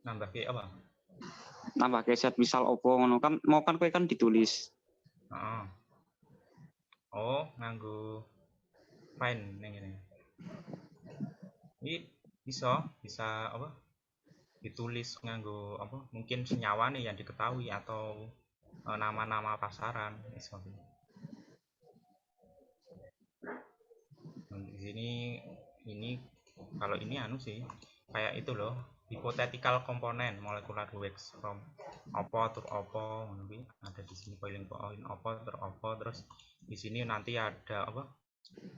Nambah ke apa? Nambah ke set misal opo ngono kan mau kan kowe kan ditulis. Oh, nganggo find ning ngene. Ini bisa apa? Ditulis nganggo apa? Mungkin senyawa nih yang diketahui atau nama-nama pasaran iso. Di sini kalau ini anu sih kayak itu loh, hypothetical component molecular weights from opo to opo, ada di sini boiling point opo terus di sini nanti ada apa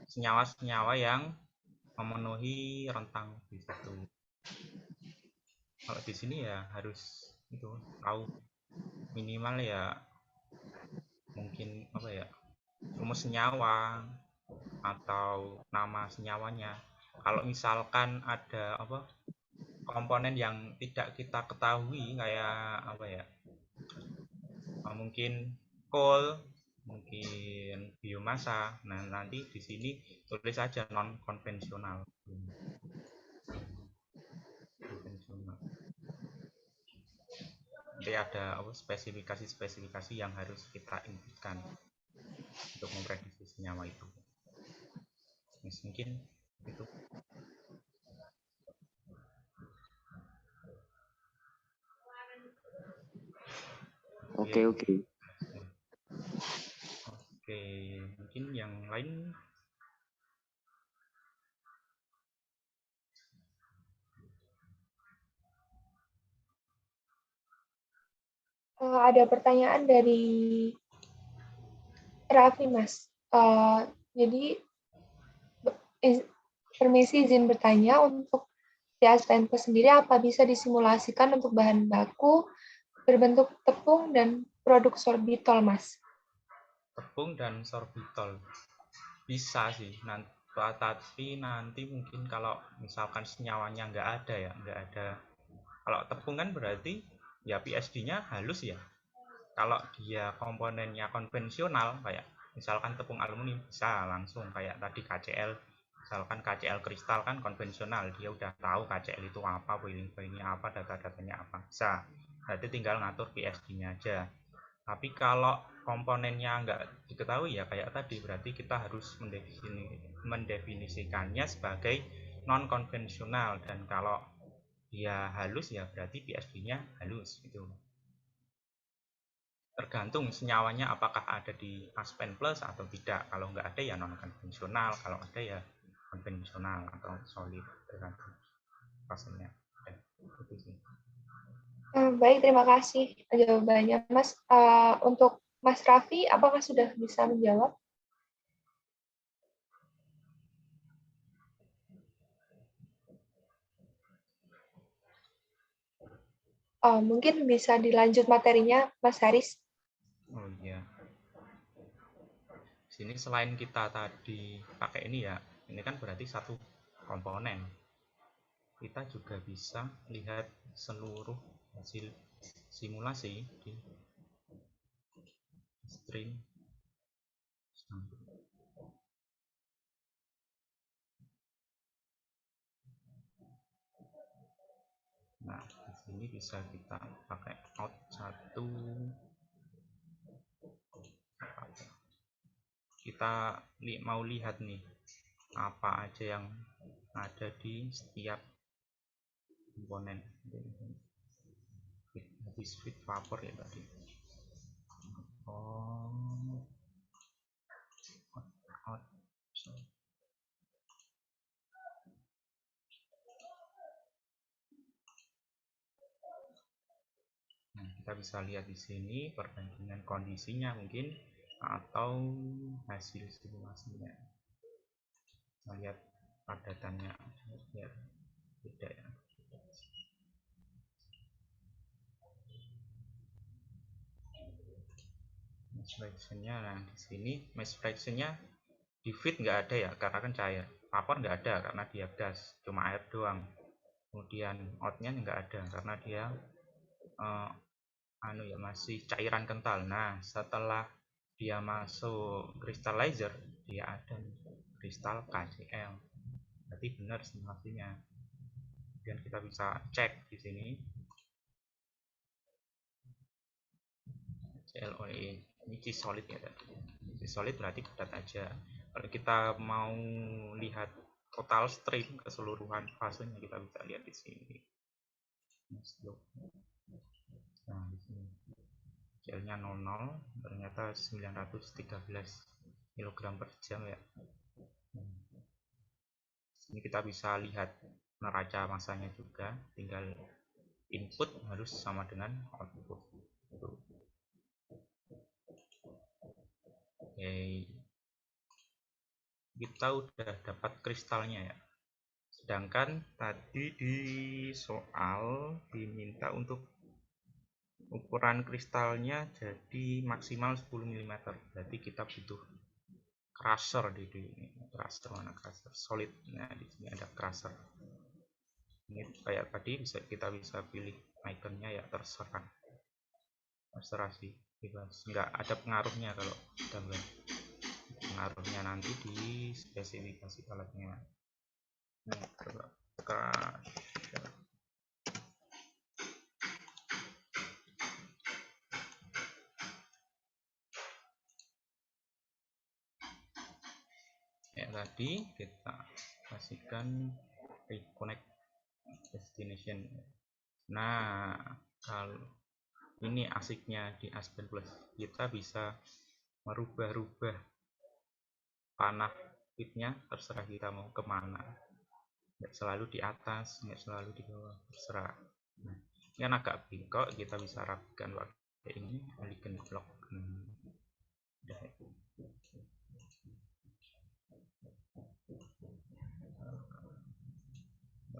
senyawa-senyawa yang memenuhi rentang di situ. Kalau di sini ya harus itu tahu minimal ya mungkin apa ya, rumus senyawa atau nama senyawanya. Kalau misalkan ada apa komponen yang tidak kita ketahui kayak apa ya, mungkin coal, mungkin biomasa, nah nanti di sini tulis saja non konvensional. Nanti ada apa spesifikasi yang harus kita inputkan untuk memprediksi senyawa itu. Mungkin itu. Oke. Oke, mungkin yang lain. Ada pertanyaan dari Raffi, Mas. Jadi, permisi izin bertanya, untuk di Aspenpes sendiri apa bisa disimulasikan untuk bahan baku berbentuk tepung dan produk sorbitol, Mas? Tepung dan sorbitol bisa sih, tapi nanti mungkin kalau misalkan senyawanya nggak ada. Kalau tepung kan berarti ya PSD-nya halus ya. Kalau dia komponennya konvensional kayak misalkan tepung aluminium bisa langsung kayak tadi KCl, misalkan KCl kristal kan konvensional, dia udah tahu KCl itu apa, boiling point-nya apa, data-datanya apa, bisa. Berarti tinggal ngatur PSD-nya aja. Tapi kalau komponennya nggak diketahui ya kayak tadi, berarti kita harus mendefinisikannya sebagai non konvensional, dan kalau dia halus ya berarti PSD-nya halus gitu. Tergantung senyawanya apakah ada di Aspenples atau tidak. Kalau nggak ada ya non konvensional, kalau ada ya konvensional atau solid, tergantung fasennya. Itu sih. Baik, terima kasih jawabannya, Mas. Untuk Mas Raffi, apakah sudah bisa menjawab? Mungkin bisa dilanjut materinya, Mas Haris. Oh iya. Sini selain kita tadi pakai ini ya, ini kan berarti satu komponen. Kita juga bisa lihat seluruh hasil simulasi di stream. Nah, di sini bisa kita pakai out 1. Kita mau lihat nih apa aja yang ada di setiap komponen. Habis feed vapor ya tadi. Nah, kita bisa lihat di sini perbandingan kondisinya mungkin atau hasil simulasinya. Kita lihat padatannya biar beda ya. Mass fraction-nya, nah di sini mass fraction-nya di feed nggak ada ya karena kan cair. Vapor nggak ada karena dia gas, cuma air doang. Kemudian out-nya nggak ada karena dia masih cairan kental. Nah, setelah dia masuk crystallizer, dia ada kristal KCl. Berarti benar simulasinya. Kemudian kita bisa cek di sini CLOE ini C solid ya tadi. C solid berarti padat aja. Kalau kita mau lihat total stream keseluruhan fasenya, kita bisa lihat di sini. Nah, di sini CL-nya 00, ternyata 913 kg per jam ya. Ini kita bisa lihat neraca masanya juga, tinggal input harus sama dengan output. Oke, kita udah dapat kristalnya ya. Sedangkan tadi di soal diminta untuk ukuran kristalnya jadi maksimal 10 mm. Berarti kita butuh crusher di sini. Crusher mana crusher? Solid. Nah, di sini ada crusher. Ini kayak tadi kita bisa pilih ikonnya ya, terserah sih, bebas, nggak ada pengaruhnya kalau gambar. Pengaruhnya nanti di spesifikasi alatnya. Ini coba crusher. Ya, tadi kita kasihkan reconnect destination. Nah, kalau ini asiknya di Aspen Plus, kita bisa merubah-rubah panah pitnya, terserah kita mau kemana, nggak selalu di atas, nggak selalu di bawah, terserah. Nah, ini kan agak bengkok, kita bisa rapikan pakai ini elegant block. Udah.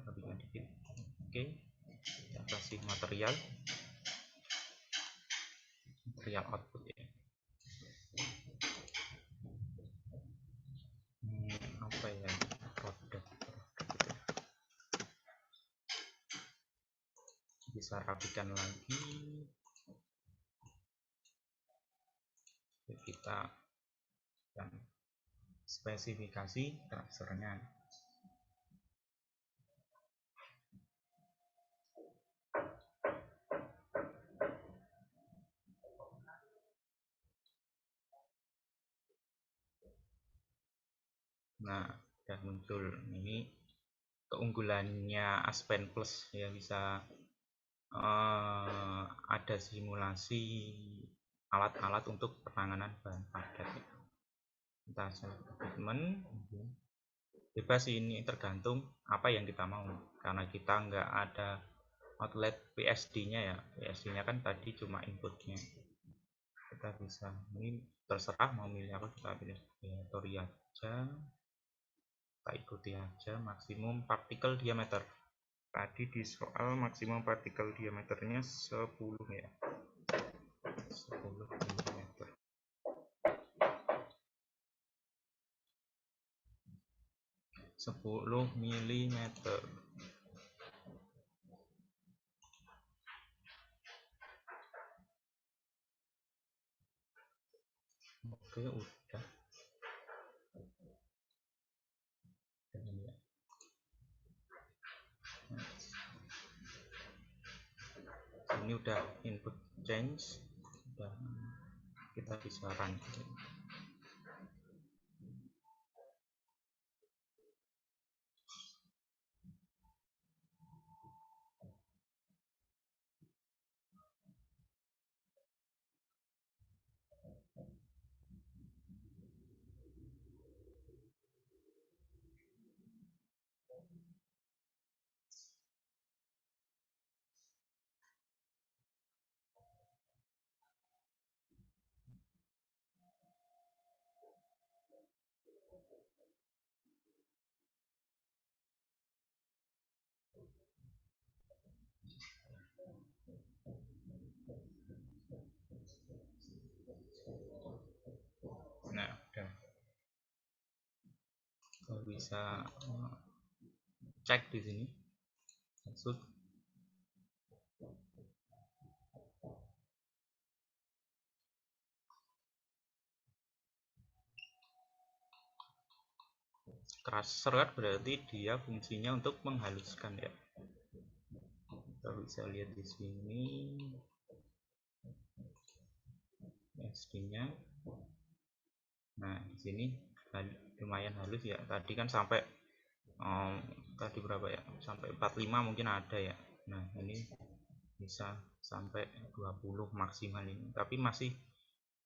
Rapikan dikit. Oke, kita kasih material output ya. Apa ya, produk bisa rapikan lagi. Kita dan spesifikasi transfernya. Nah, sudah muncul ini keunggulannya Aspen Plus ya, bisa ada simulasi alat-alat untuk penanganan bahan padat. Kita treatment bebas, ini tergantung apa yang kita mau, karena kita nggak ada outlet PSD-nya ya. PSD-nya kan tadi cuma inputnya. Kita bisa ini terserah mau milih apa, kita pilih teori aja, kita ikuti aja. Maksimum partikel diameter, tadi di soal maksimum partikel diameternya 10 ya, 10 mm. 10 mm. Oke, udah. Ini udah input change, udah kita bisa run. Nah, udah. Kita bisa cek di sini. Maksud crusher kan berarti dia fungsinya untuk menghaluskan ya. Kita bisa lihat di sini SD-nya. Nah, di sini lumayan halus ya. Tadi kan sampai tadi berapa ya? Sampai 45 mungkin ada ya. Nah, ini bisa sampai 20 maksimal ini. Tapi masih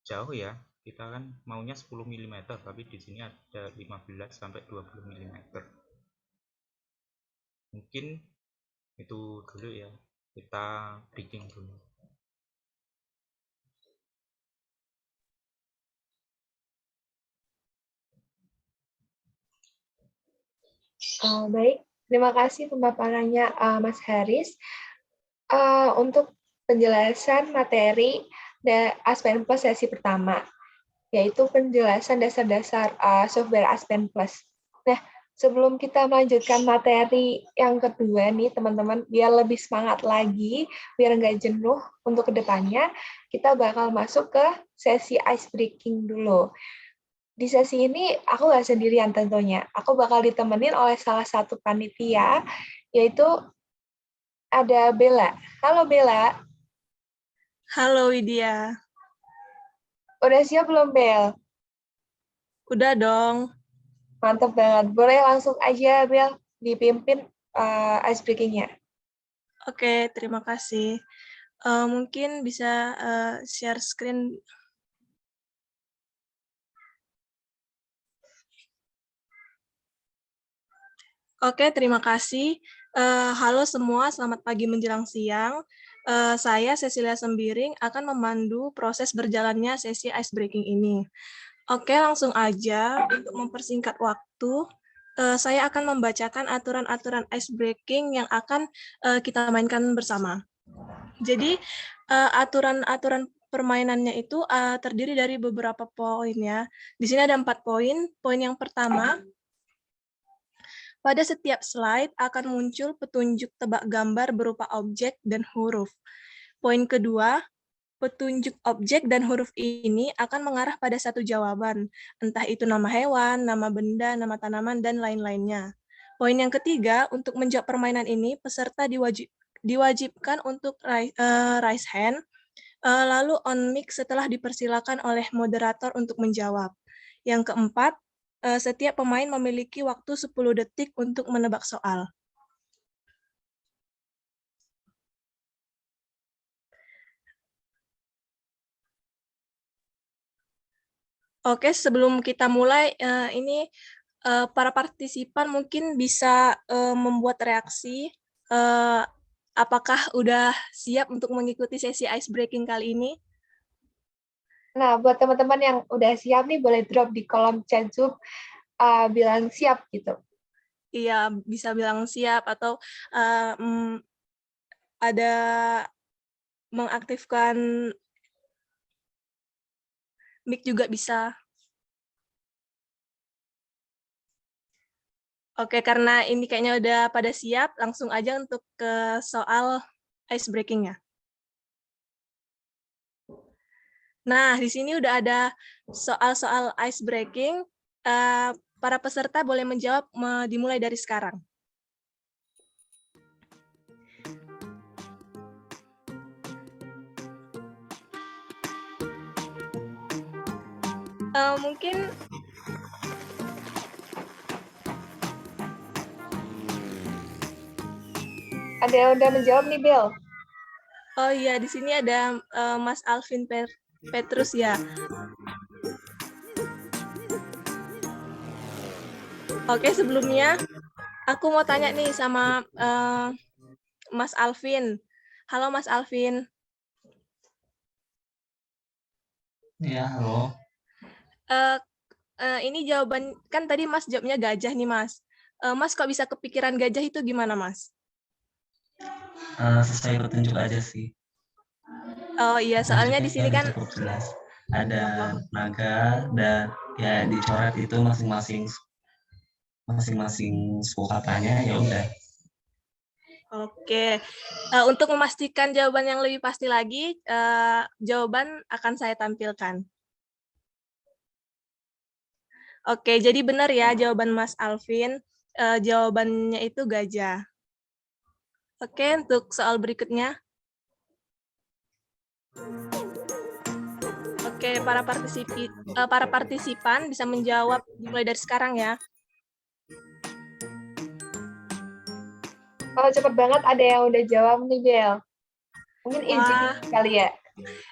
jauh ya. Kita kan maunya 10 mm, tapi di sini ada 15 sampai 20 mm. Mungkin itu dulu ya. Kita breaking dulu. Baik, terima kasih pemaparannya Mas Haris. Untuk penjelasan materi Aspen Plus sesi pertama, yaitu penjelasan dasar-dasar software Aspen Plus. Nah, sebelum kita melanjutkan materi yang kedua nih teman-teman, biar lebih semangat lagi, biar nggak jenuh untuk kedepannya, kita bakal masuk ke sesi ice breaking dulu. Di sesi ini aku nggak sendirian tentunya. Aku bakal ditemenin oleh salah satu panitia, yaitu ada Bella. Halo Bella. Halo Widya. Udah siap belum Bel? Udah dong. Mantap banget. Boleh langsung aja Bel dipimpin ice breaking-nya. Oke, terima kasih. Mungkin bisa share screen. Oke, terima kasih. Halo semua, selamat pagi menjelang siang. Saya Cecilia Sembiring akan memandu proses berjalannya sesi ice breaking ini. Oke, langsung aja untuk mempersingkat waktu, saya akan membacakan aturan-aturan ice breaking yang akan kita mainkan bersama. Jadi, aturan-aturan permainannya itu terdiri dari beberapa poin ya. Di sini ada 4 poin. Poin yang pertama, pada setiap slide akan muncul petunjuk tebak gambar berupa objek dan huruf. Poin kedua, petunjuk objek dan huruf ini akan mengarah pada satu jawaban, entah itu nama hewan, nama benda, nama tanaman, dan lain-lainnya. Poin yang ketiga, untuk menjawab permainan ini, peserta diwajibkan untuk raise hand, lalu on mic setelah dipersilakan oleh moderator untuk menjawab. Yang keempat, setiap pemain memiliki waktu 10 detik untuk menebak soal. Oke, sebelum kita mulai, ini para partisipan mungkin bisa membuat reaksi. Apakah udah siap untuk mengikuti sesi ice breaking kali ini? Nah, buat teman-teman yang udah siap nih, boleh drop di kolom chat Zoom bilang siap gitu. Iya, bisa bilang siap atau ada mengaktifkan mic juga bisa. Oke, karena ini kayaknya udah pada siap, langsung aja untuk ke soal ice breaking-nya. Nah, di sini udah ada soal-soal ice breaking. Para peserta boleh menjawab dimulai dari sekarang. Mungkin ada yang udah menjawab nih, Bel? Oh iya, di sini ada Mas Alvin Petrus ya. Oke, sebelumnya aku mau tanya nih sama Mas Alvin. Halo Mas Alvin. Ya, halo. Ini jawaban, kan tadi Mas jawabnya gajah nih Mas. Mas kok bisa kepikiran gajah itu gimana Mas? Sesuai petunjuk aja sih. Oh iya, soalnya di sini kan cukup jelas. Ada naga dan ya dicoret itu masing-masing suku katanya, ya udah. Oke. Untuk memastikan jawaban yang lebih pasti lagi, jawaban akan saya tampilkan. Oke, jadi benar ya jawaban Mas Alvin. Jawabannya itu gajah. Oke, untuk soal berikutnya. Oke, para partisipan bisa menjawab dimulai dari sekarang ya. Oh, cepet banget ada yang udah jawab nih, Bel. Mungkin izin Wah, kali ya.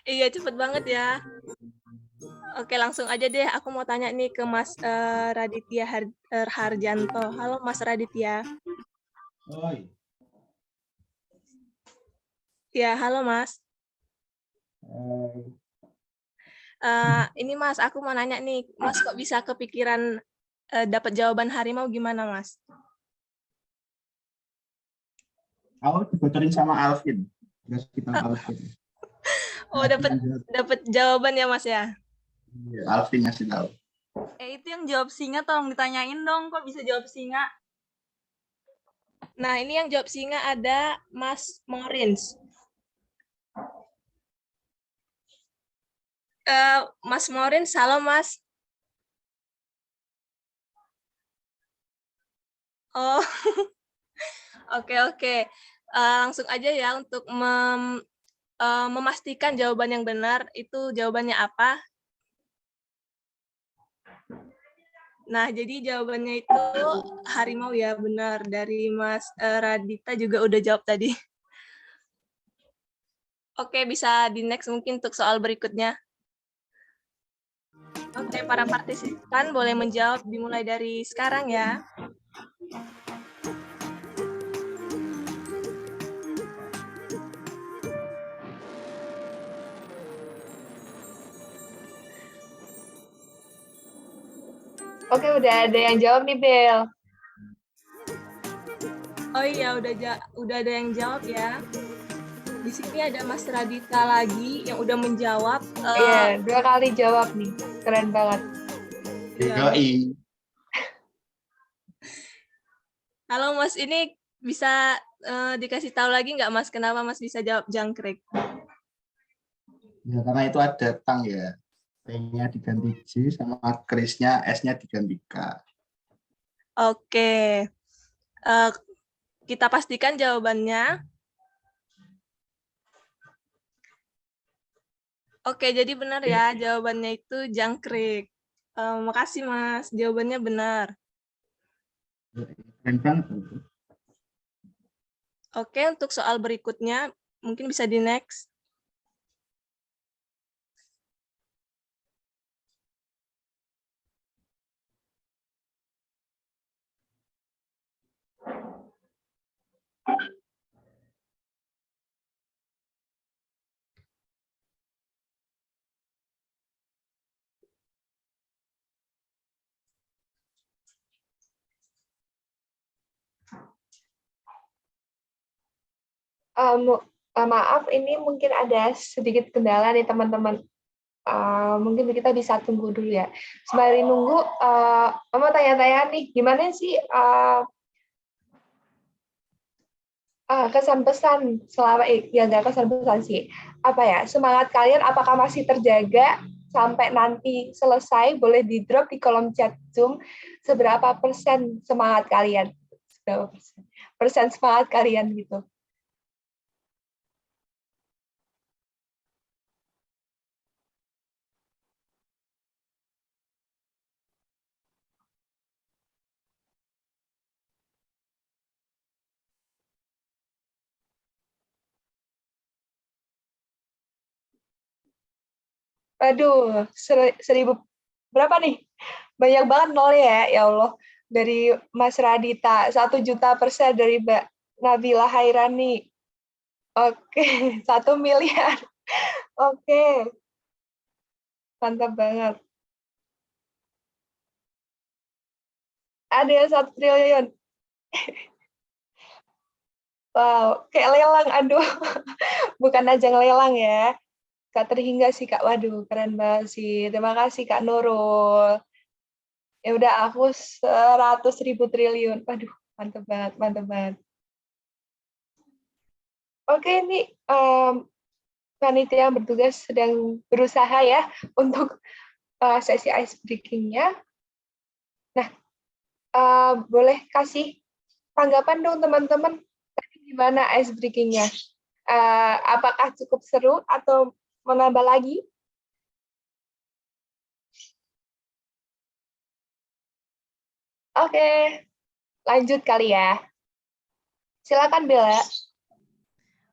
iya cepet banget ya. Oke, langsung aja deh. Aku mau tanya nih ke Mas Raditya Harjanto. Halo Mas Raditya. Oi. Ya, halo Mas. Ini Mas, aku mau nanya nih, Mas kok bisa kepikiran dapat jawaban harimau gimana Mas? Aku dibocorin sama Alvin. Terus kita Alvin. Oh, dapat jawaban ya Mas ya? Iya, Alvin ngasih tahu. Itu yang jawab singa tolong ditanyain dong, kok bisa jawab singa? Nah, ini yang jawab singa ada Mas Morins. Mas Morins, halo Mas. Oh, oke. Langsung aja ya untuk memastikan jawaban yang benar, itu jawabannya apa? Nah, jadi jawabannya itu harimau ya, benar. Dari Mas Radita juga udah jawab tadi. Oke, bisa di next mungkin untuk soal berikutnya. Oke, para partisipan boleh menjawab dimulai dari sekarang ya. Oke, udah ada yang jawab nih, Bel. Oh iya, udah ada yang jawab ya. Di sini ada Mas Radita lagi yang udah menjawab. Iya, 2 kali jawab nih. Keren banget. Iya. Yoi. Halo Mas, ini bisa dikasih tahu lagi nggak Mas, kenapa Mas bisa jawab jangkrik? Ya, karena itu ada tang ya. T-nya diganti J sama Krisnya S-nya diganti K. Oke. Kita pastikan jawabannya. Oke, jadi benar ya jawabannya itu jangkrik. Makasih Mas, jawabannya benar. Keren banget. Oke, untuk soal berikutnya mungkin bisa di next. Maaf, ini mungkin ada sedikit kendala nih teman-teman. Mungkin kita bisa tunggu dulu ya. Sembari nunggu, mau tanya-tanya nih, gimana sih kesan pesan selama ya nggak kesan pesan sih, apa ya, semangat kalian apakah masih terjaga sampai nanti selesai? Boleh di drop di kolom chat Zoom seberapa persen semangat kalian, seberapa persen semangat kalian gitu. Aduh, 1000 berapa nih? Banyak banget nol ya, ya Allah. Dari Mas Radita, 1.000.000% dari Mbak Nabila Hairani. Oke, 1 miliar. Oke, mantap banget. Ada yang 1 triliun. Wow, kayak lelang, aduh. Bukan ajang lelang ya. Kak terhingga sih, Kak. Waduh, keren banget sih. Terima kasih, Kak Nurul. Ya udah, aku 100.000 triliun. Waduh, mantap banget, mantap banget. Oke, ini panitia yang bertugas sedang berusaha ya untuk sesi ice breaking-nya. Nah, boleh kasih tanggapan dong teman-teman, tadi gimana ice breaking-nya? Apakah cukup seru atau menambah lagi? Oke, lanjut kali ya. Silakan Bella.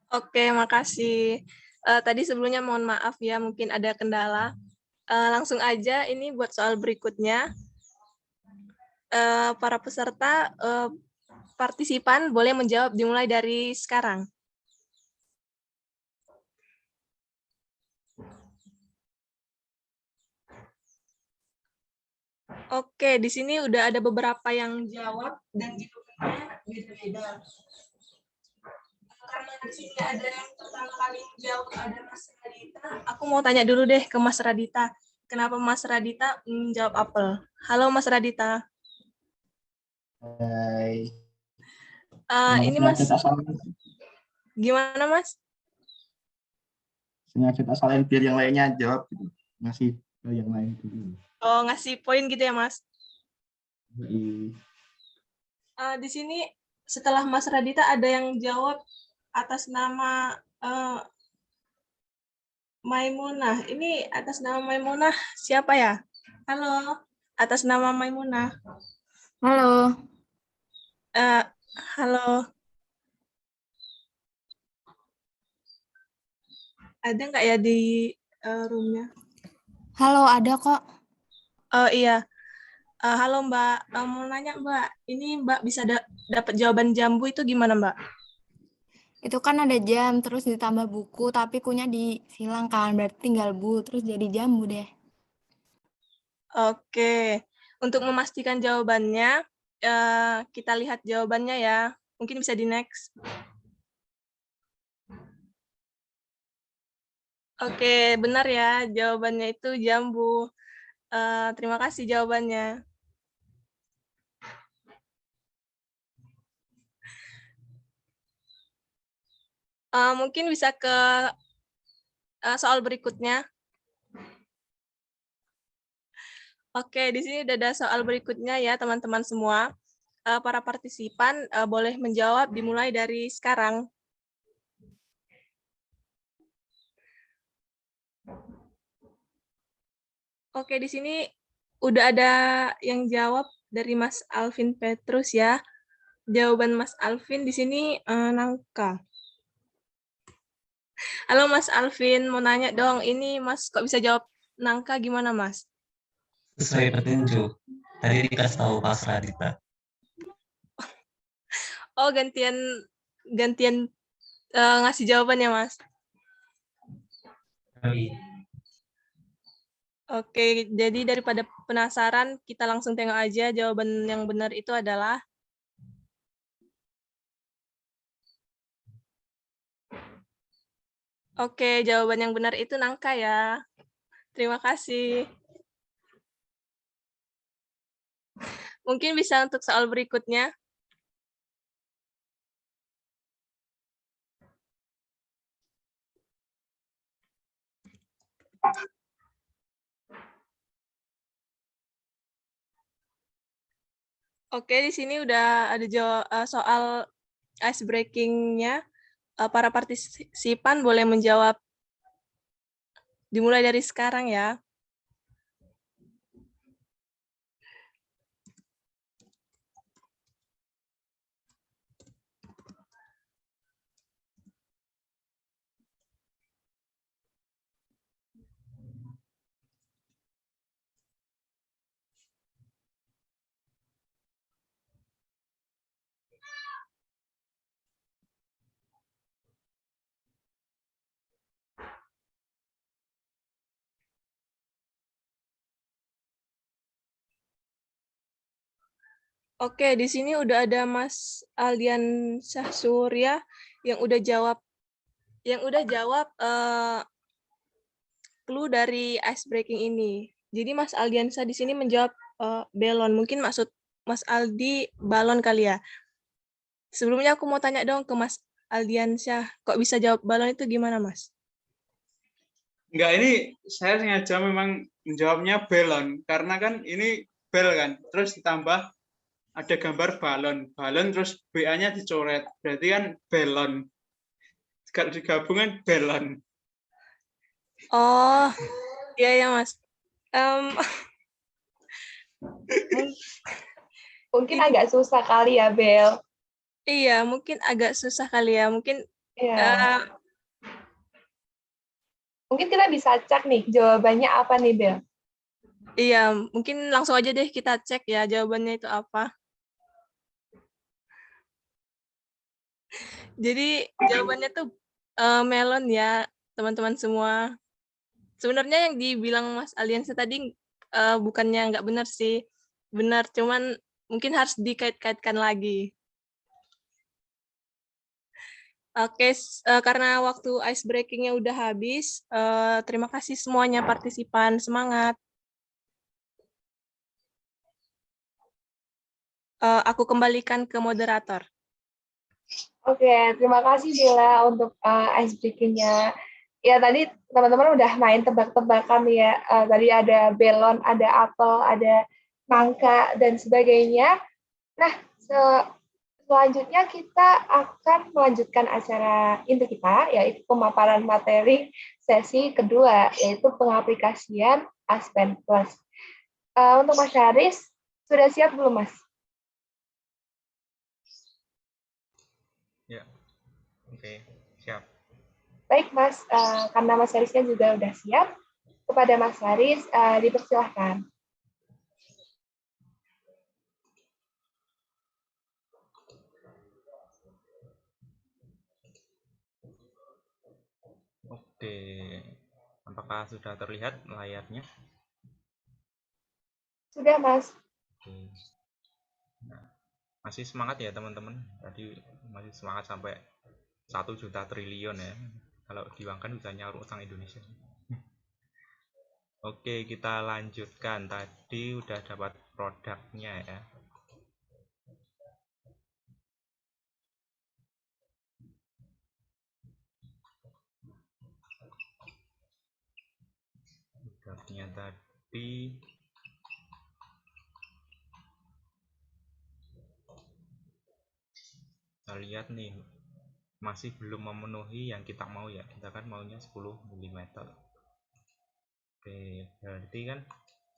Oke, makasih. Tadi sebelumnya mohon maaf ya, mungkin ada kendala. Langsung aja ini buat soal berikutnya. Para peserta partisipan boleh menjawab dimulai dari sekarang. Oke, di sini udah ada beberapa yang jawab dan jawabannya beda-beda. Karena di sini ada yang pertama kali jawab ada Mas Radita. Aku mau tanya dulu deh ke Mas Radita. Kenapa Mas Radita menjawab apel? Halo Mas Radita. Hai. Ini Mas, gimana Mas? Sengaja tak salahin biar yang lainnya jawab gitu. Ngasih ke yang lain dulu. Oh, ngasih poin gitu ya Mas? Yoi. Di sini setelah Mas Radita ada yang jawab atas nama Maimunah. Ini atas nama Maimunah siapa ya? Halo, atas nama Maimunah. Halo, Halo. ada nggak ya di roomnya? Halo, ada kok. Oh iya. Halo Mbak, mau nanya Mbak, ini Mbak bisa dapat jawaban jambu itu gimana Mbak? Itu kan ada jam, terus ditambah buku, tapi kunya dihilangkan. Berarti tinggal bu, terus jadi jambu deh. Oke, untuk memastikan jawabannya, kita lihat jawabannya ya. Mungkin bisa di next. Oke, benar ya, jawabannya itu jambu. Terima kasih jawabannya. Mungkin bisa ke soal berikutnya. Oke, di sini udah ada soal berikutnya ya teman-teman semua. Para partisipan boleh menjawab dimulai dari sekarang. Oke, di sini udah ada yang jawab dari Mas Alvin Petrus ya. Jawaban Mas Alvin di sini nangka. Halo Mas Alvin, mau nanya dong, ini Mas kok bisa jawab nangka gimana Mas? Sesuai petunjuk. Tadi dikasih tahu Mas Radita. Oh, gantian ngasih jawabannya Mas. Oke, jadi daripada penasaran, kita langsung tengok aja jawaban yang benar itu adalah Oke, jawaban yang benar itu nangka ya. Terima kasih. Mungkin bisa untuk soal berikutnya. Oke, di sini udah ada soal ice breaking-nya. Para partisipan boleh menjawab dimulai dari sekarang ya. Oke, di sini udah ada Mas Aldian Syahsurya yang udah jawab clue dari ice breaking ini. Jadi Mas Aldiansa di sini menjawab belon. Mungkin maksud Mas Aldi balon kali ya. Sebelumnya aku mau tanya dong ke Mas Aldiansyah, kok bisa jawab balon itu gimana Mas? Enggak, ini saya sengaja memang menjawabnya belon karena kan ini bel kan, terus ditambah ada gambar balon terus BA-nya dicoret, berarti kan belon. Kalau digabungan belon. Oh, iya ya Mas. Mungkin agak susah kali ya, Bel. Iya, mungkin agak susah kali ya. Mungkin mungkin kita bisa cek nih jawabannya apa nih, Bel. Iya, mungkin langsung aja deh kita cek ya jawabannya itu apa. Jadi jawabannya tuh melon ya, teman-teman semua. Sebenarnya yang dibilang Mas Aliansa tadi bukannya nggak benar sih. Benar, cuman mungkin harus dikait-kaitkan lagi. Oke, karena waktu ice breaking-nya udah habis, terima kasih semuanya partisipan. Semangat. Aku kembalikan ke moderator. Oke, terima kasih Bella untuk ice breaking-nya. Ya tadi teman-teman udah main tebak-tebakan ya. Tadi ada belon, ada apel, ada nangka dan sebagainya. Nah, selanjutnya kita akan melanjutkan acara inti kita, yaitu pemaparan materi sesi kedua, yaitu pengaplikasian Aspen Plus. Untuk Mas Haris, sudah siap belum Mas? Ya, oke, siap. Baik Mas, karena Mas Harisnya juga udah siap, kepada Mas Haris dipersilahkan. Oke, apakah sudah terlihat layarnya? Sudah Mas. Oke. Nah, masih semangat ya teman-teman? Tadi masih semangat sampai 1 juta triliun ya. Kalau diuangkan bisa nyaur utang Indonesia. Oke, kita lanjutkan. Tadi udah dapat produknya ya. Produknya tadi kita lihat nih, masih belum memenuhi yang kita mau ya. Kita kan maunya 10 mm. Oke, berarti kan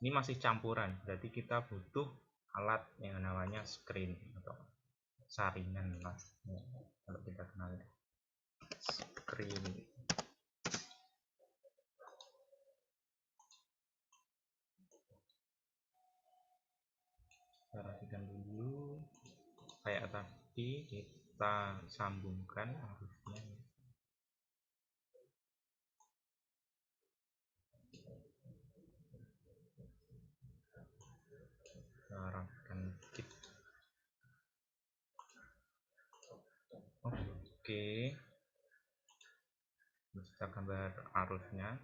ini masih campuran. Berarti kita butuh alat yang namanya screen atau saringan lah. Ya, kalau kita kenal ya. Screen. Kita rapikan dulu. Kayak tadi kita sambungkan arusnya. Rapikan dikit. Oke. Kita gambar arusnya.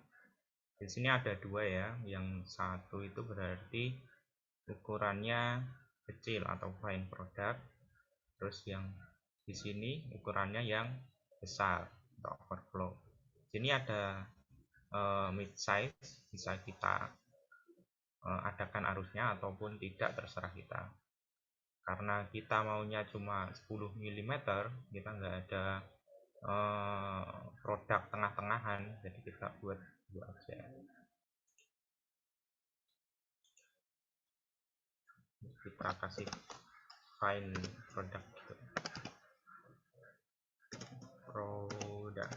Di sini ada dua ya. Yang satu itu berarti ukurannya kecil atau fine product. Terus yang di sini ukurannya yang besar atau overflow. Di sini ada mid size, bisa kita adakan arusnya ataupun tidak, terserah kita. Karena kita maunya cuma 10 mm, kita nggak ada produk tengah-tengahan, jadi kita buat dua aja. Kita kasih fine product gitu. Produk.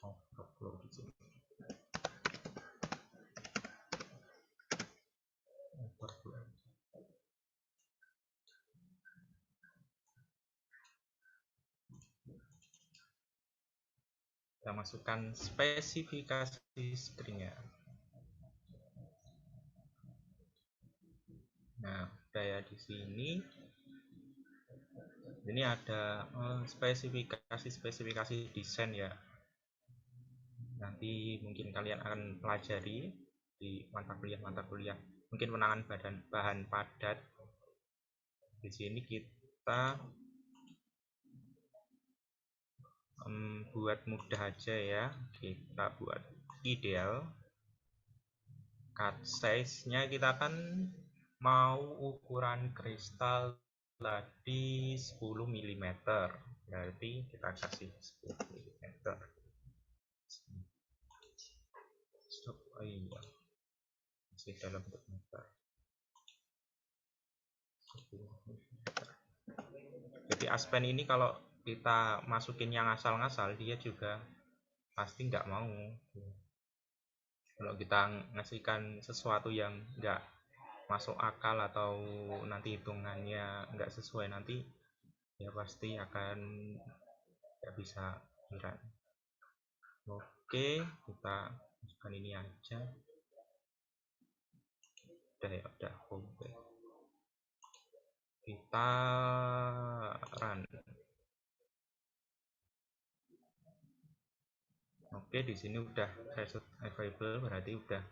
Overflow di sini. Overflow. Kita masukkan spesifikasi screen-nya. Nah, udah ya di sini. Ini ada spesifikasi desain ya. Nanti mungkin kalian akan pelajari di mata kuliah. Mungkin penanganan bahan padat. Di sini kita buat mudah aja ya. Kita buat ideal. Cut size-nya kita kan mau ukuran kristal tadi 10 mm. Berarti kita kasih 10 mm. Stop. Oh iya. Masih dalam bentuk meter. 10 mm. Jadi aspen ini kalau kita masukin yang ngasal-ngasal, dia juga pasti nggak mau. Kalau kita ngasihkan sesuatu yang nggak masuk akal atau nanti hitungannya nggak sesuai, nanti ya pasti akan nggak bisa kira. Oke, kita masukkan ini aja. Udah ya, udah. Oke. Kita run. Oke, di sini udah reset available, berarti udah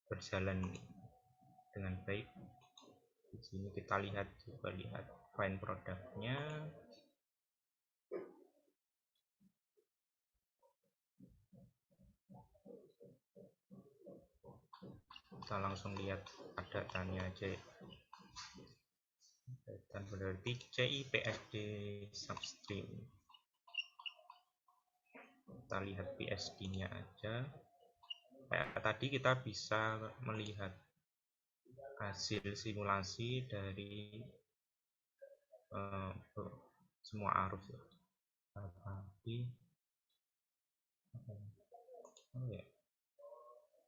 berjalan dengan baik. Di sini kita lihat fine produknya. Kita langsung lihat ada tanya aja. Dan berarti CIPSD substream. Kita lihat PSD-nya aja. Kayak tadi kita bisa melihat hasil simulasi dari semua arus ya. Tapi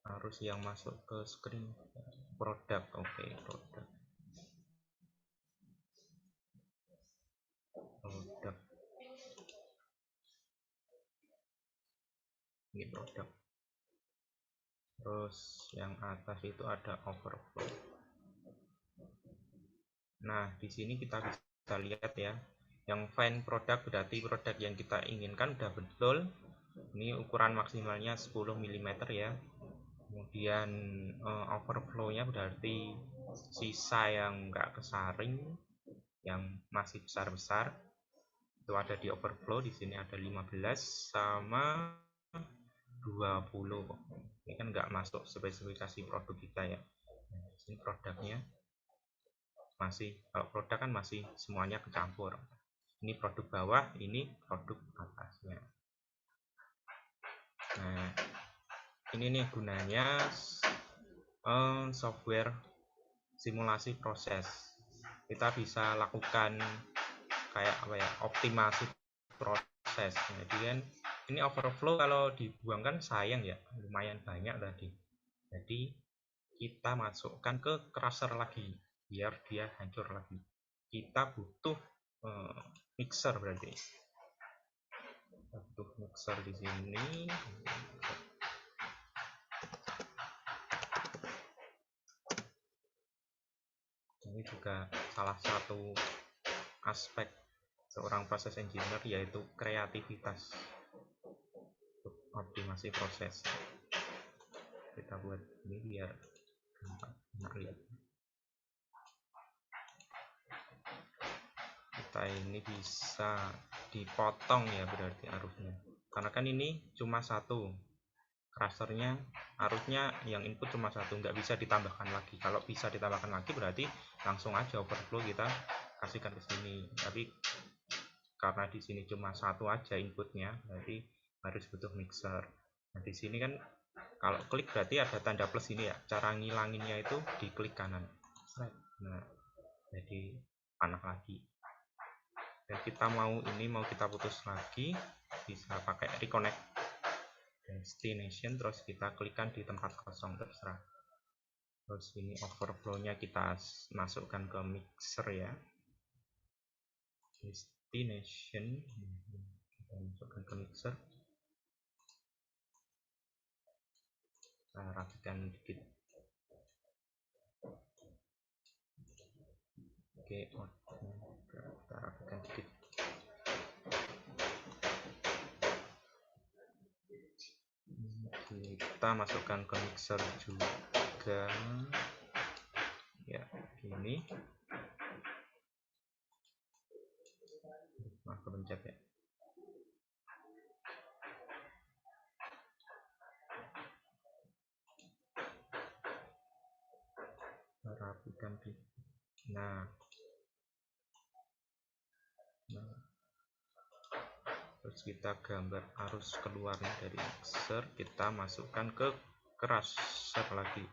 arus yang masuk ke screen produk. Oke, produk ini produk. Terus yang atas itu ada overflow. Nah, di sini kita bisa lihat ya, yang find produk berarti produk yang kita inginkan udah betul. Ini ukuran maksimalnya 10 mm ya. Kemudian overflow-nya berarti sisa yang enggak kesaring, yang masih besar-besar itu ada di overflow. Di sini ada 15 sama 20. Ini kan enggak masuk spesifikasi produk kita ya. Nah, di sini produknya masih, kalau produk kan masih semuanya kecampur. Ini produk bawah, ini produk atasnya. Nah, ini nih gunanya software simulasi proses. Kita bisa lakukan kayak apa ya, optimasi proses. Jadi kan ini overflow kalau dibuang kan sayang ya, lumayan banyak tadi. Jadi kita masukkan ke crusher lagi biar dia hancur lagi. Kita butuh mixer berarti. Kita butuh mixer di sini. Ini juga salah satu aspek seorang proses engineer, yaitu kreativitas untuk optimasi proses. Kita buat ini biar enak lihat. Kita ini bisa dipotong ya berarti arusnya, karena kan ini cuma satu crushernya, arusnya yang input cuma satu, nggak bisa ditambahkan lagi. Kalau bisa ditambahkan lagi berarti langsung aja overflow kita kasihkan ke sini, tapi karena di sini cuma satu aja inputnya, berarti harus butuh mixer. Nah, di sini kan kalau klik berarti ada tanda plus ini ya, cara ngilanginnya itu di klik kanan. Nah, jadi panah lagi. Dan kita mau kita putus lagi, bisa pakai reconnect destination, terus kita klikkan di tempat kosong, terserah. Terus ini overflow-nya kita masukkan ke mixer ya, destination, kita masukkan ke mixer. Kita rapikan dikit. Oke, kita rapikan dikit. Kita masukkan ke mixer juga ya, gini. Maaf, kepencet ya. Rapikan dikit. Nah, terus kita gambar arus keluarnya dari mixer, kita masukkan ke crusher lagi,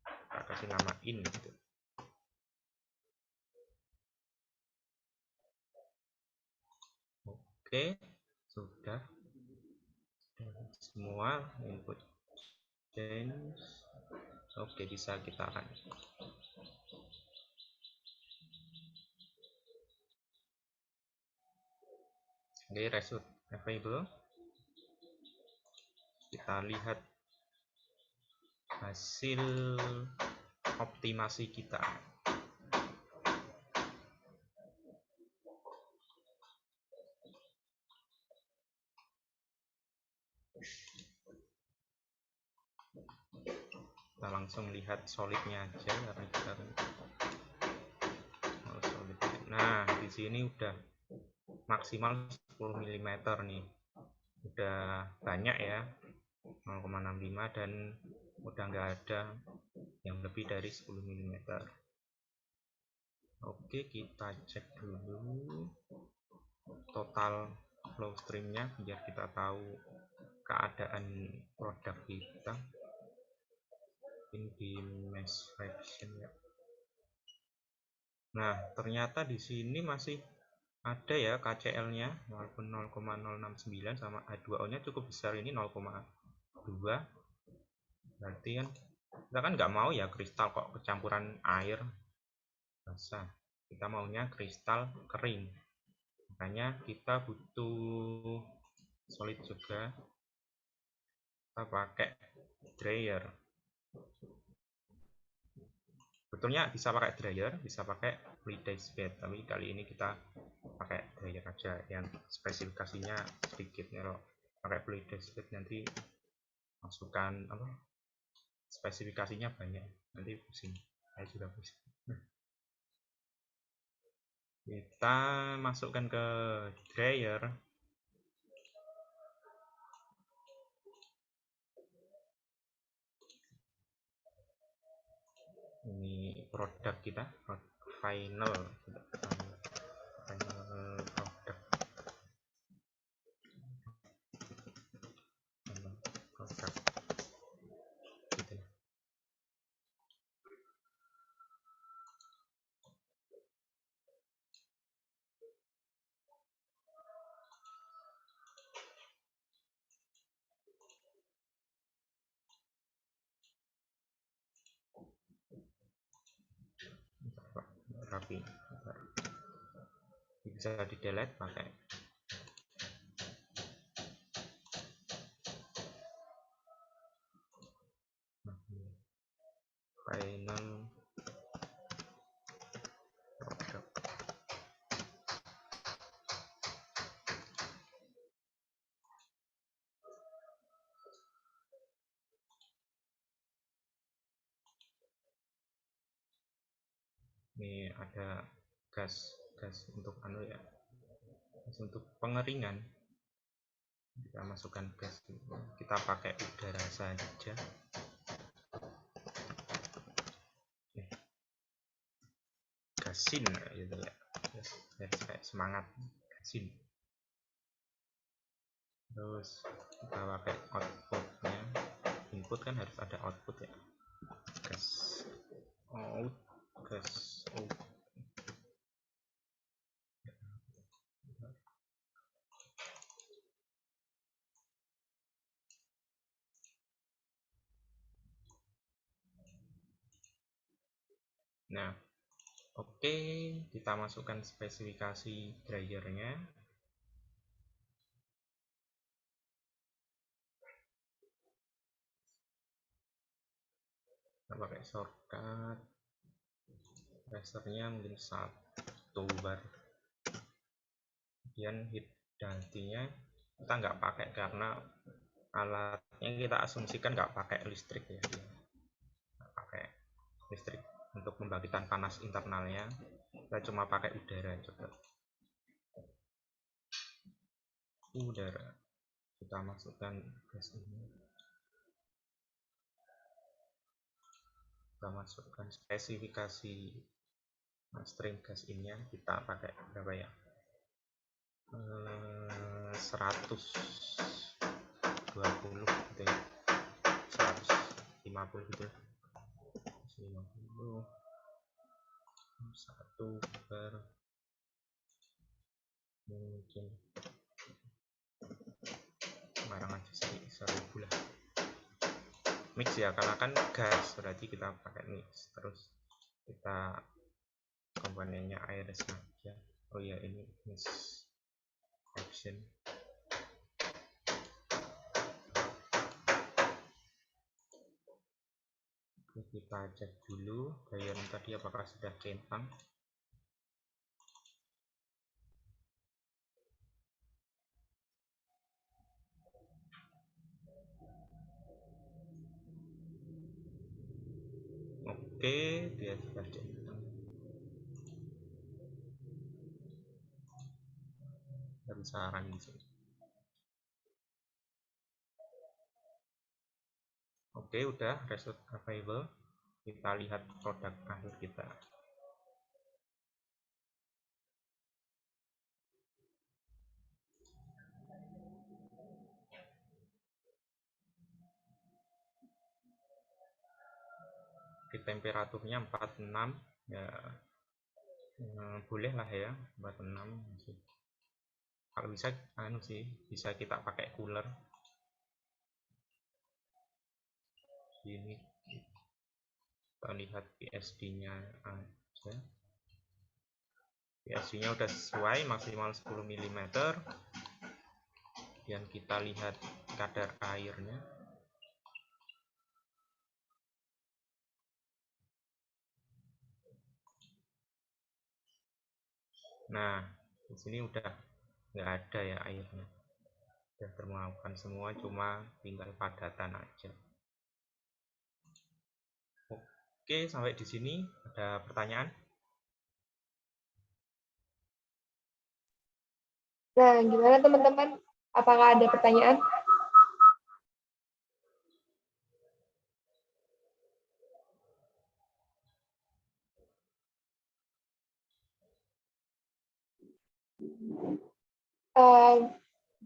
kita kasih nama in gitu. Oke, sudah semua input change. Oke, bisa kita run. Oke, result available. Kita lihat hasil optimasi kita. Kita langsung lihat solidnya aja karena kita solidnya. Nah, di sini udah maksimal 10 mm nih, udah banyak ya, 0,65, dan udah nggak ada yang lebih dari 10 mm. Oke, kita cek dulu total flow streamnya biar kita tahu keadaan produk kita. in beam mesh fraction ya. Nah, ternyata di sini masih ada ya KCL-nya walaupun 0,069 sama H2O-nya cukup besar, ini 0,2. Berarti kan kita kan nggak mau ya kristal kok kecampuran air basah. Kita maunya kristal kering. Makanya kita butuh solid juga. Kita pakai dryer. Betulnya bisa pakai dryer, bisa pakai fluidized bed, tapi kali ini kita pakai dryer aja yang spesifikasinya sedikit. Kalau pakai fluidized bed nanti masukkan apa spesifikasinya banyak, nanti pusing. Saya sudah pusing. Kita masukkan ke dryer. Ini produk kita, final produk. Gitu. Rapi, bisa di delete pakai final produk. Ini ada gas untuk anu ya, gas untuk pengeringan. Kita masukkan gas, kita pakai udara saja. Gasin gitu ya, kayak semangat gasin. Terus kita pakai outputnya, input kan harus ada output ya, gas out. Nah, oke, kita masukkan spesifikasi dryernya. Kita pakai shortcut, rasternya mungkin 1 bar. Kemudian heat density-nya kita nggak pakai karena alatnya kita asumsikan nggak pakai listrik ya, nggak pakai listrik untuk pembangkitan panas internalnya, kita cuma pakai udara. Coba udara, kita masukkan gas ini, kita masukkan spesifikasi string gas ini, kita pakai berapa ya, 120 gitu ya, 150 gitu, 150 1 bar mungkin barang aja sih 1000 lah. Mix ya, karena kan gas berarti kita pakai mix. Terus kita komponennya air saja. Oh ya, ini mix option. Kita cek dulu daya tadi apakah sudah centang. Oke, dia sudah centang. Dan saran di sini. Oke, udah result available. Kita lihat produk akhir kita. temperaturnya 46 ya, boleh lah ya 46 masih. Kalau bisa bisa kita pakai cooler. Ini kita lihat PSD-nya aja. PSD-nya udah sesuai, maksimal 10 mm. Dan kita lihat kadar airnya. Nah, di sini udah nggak ada ya airnya. Udah termaafkan semua, cuma tinggal padatan aja. Oke, sampai di sini ada pertanyaan? Nah, gimana teman-teman? Apakah ada pertanyaan?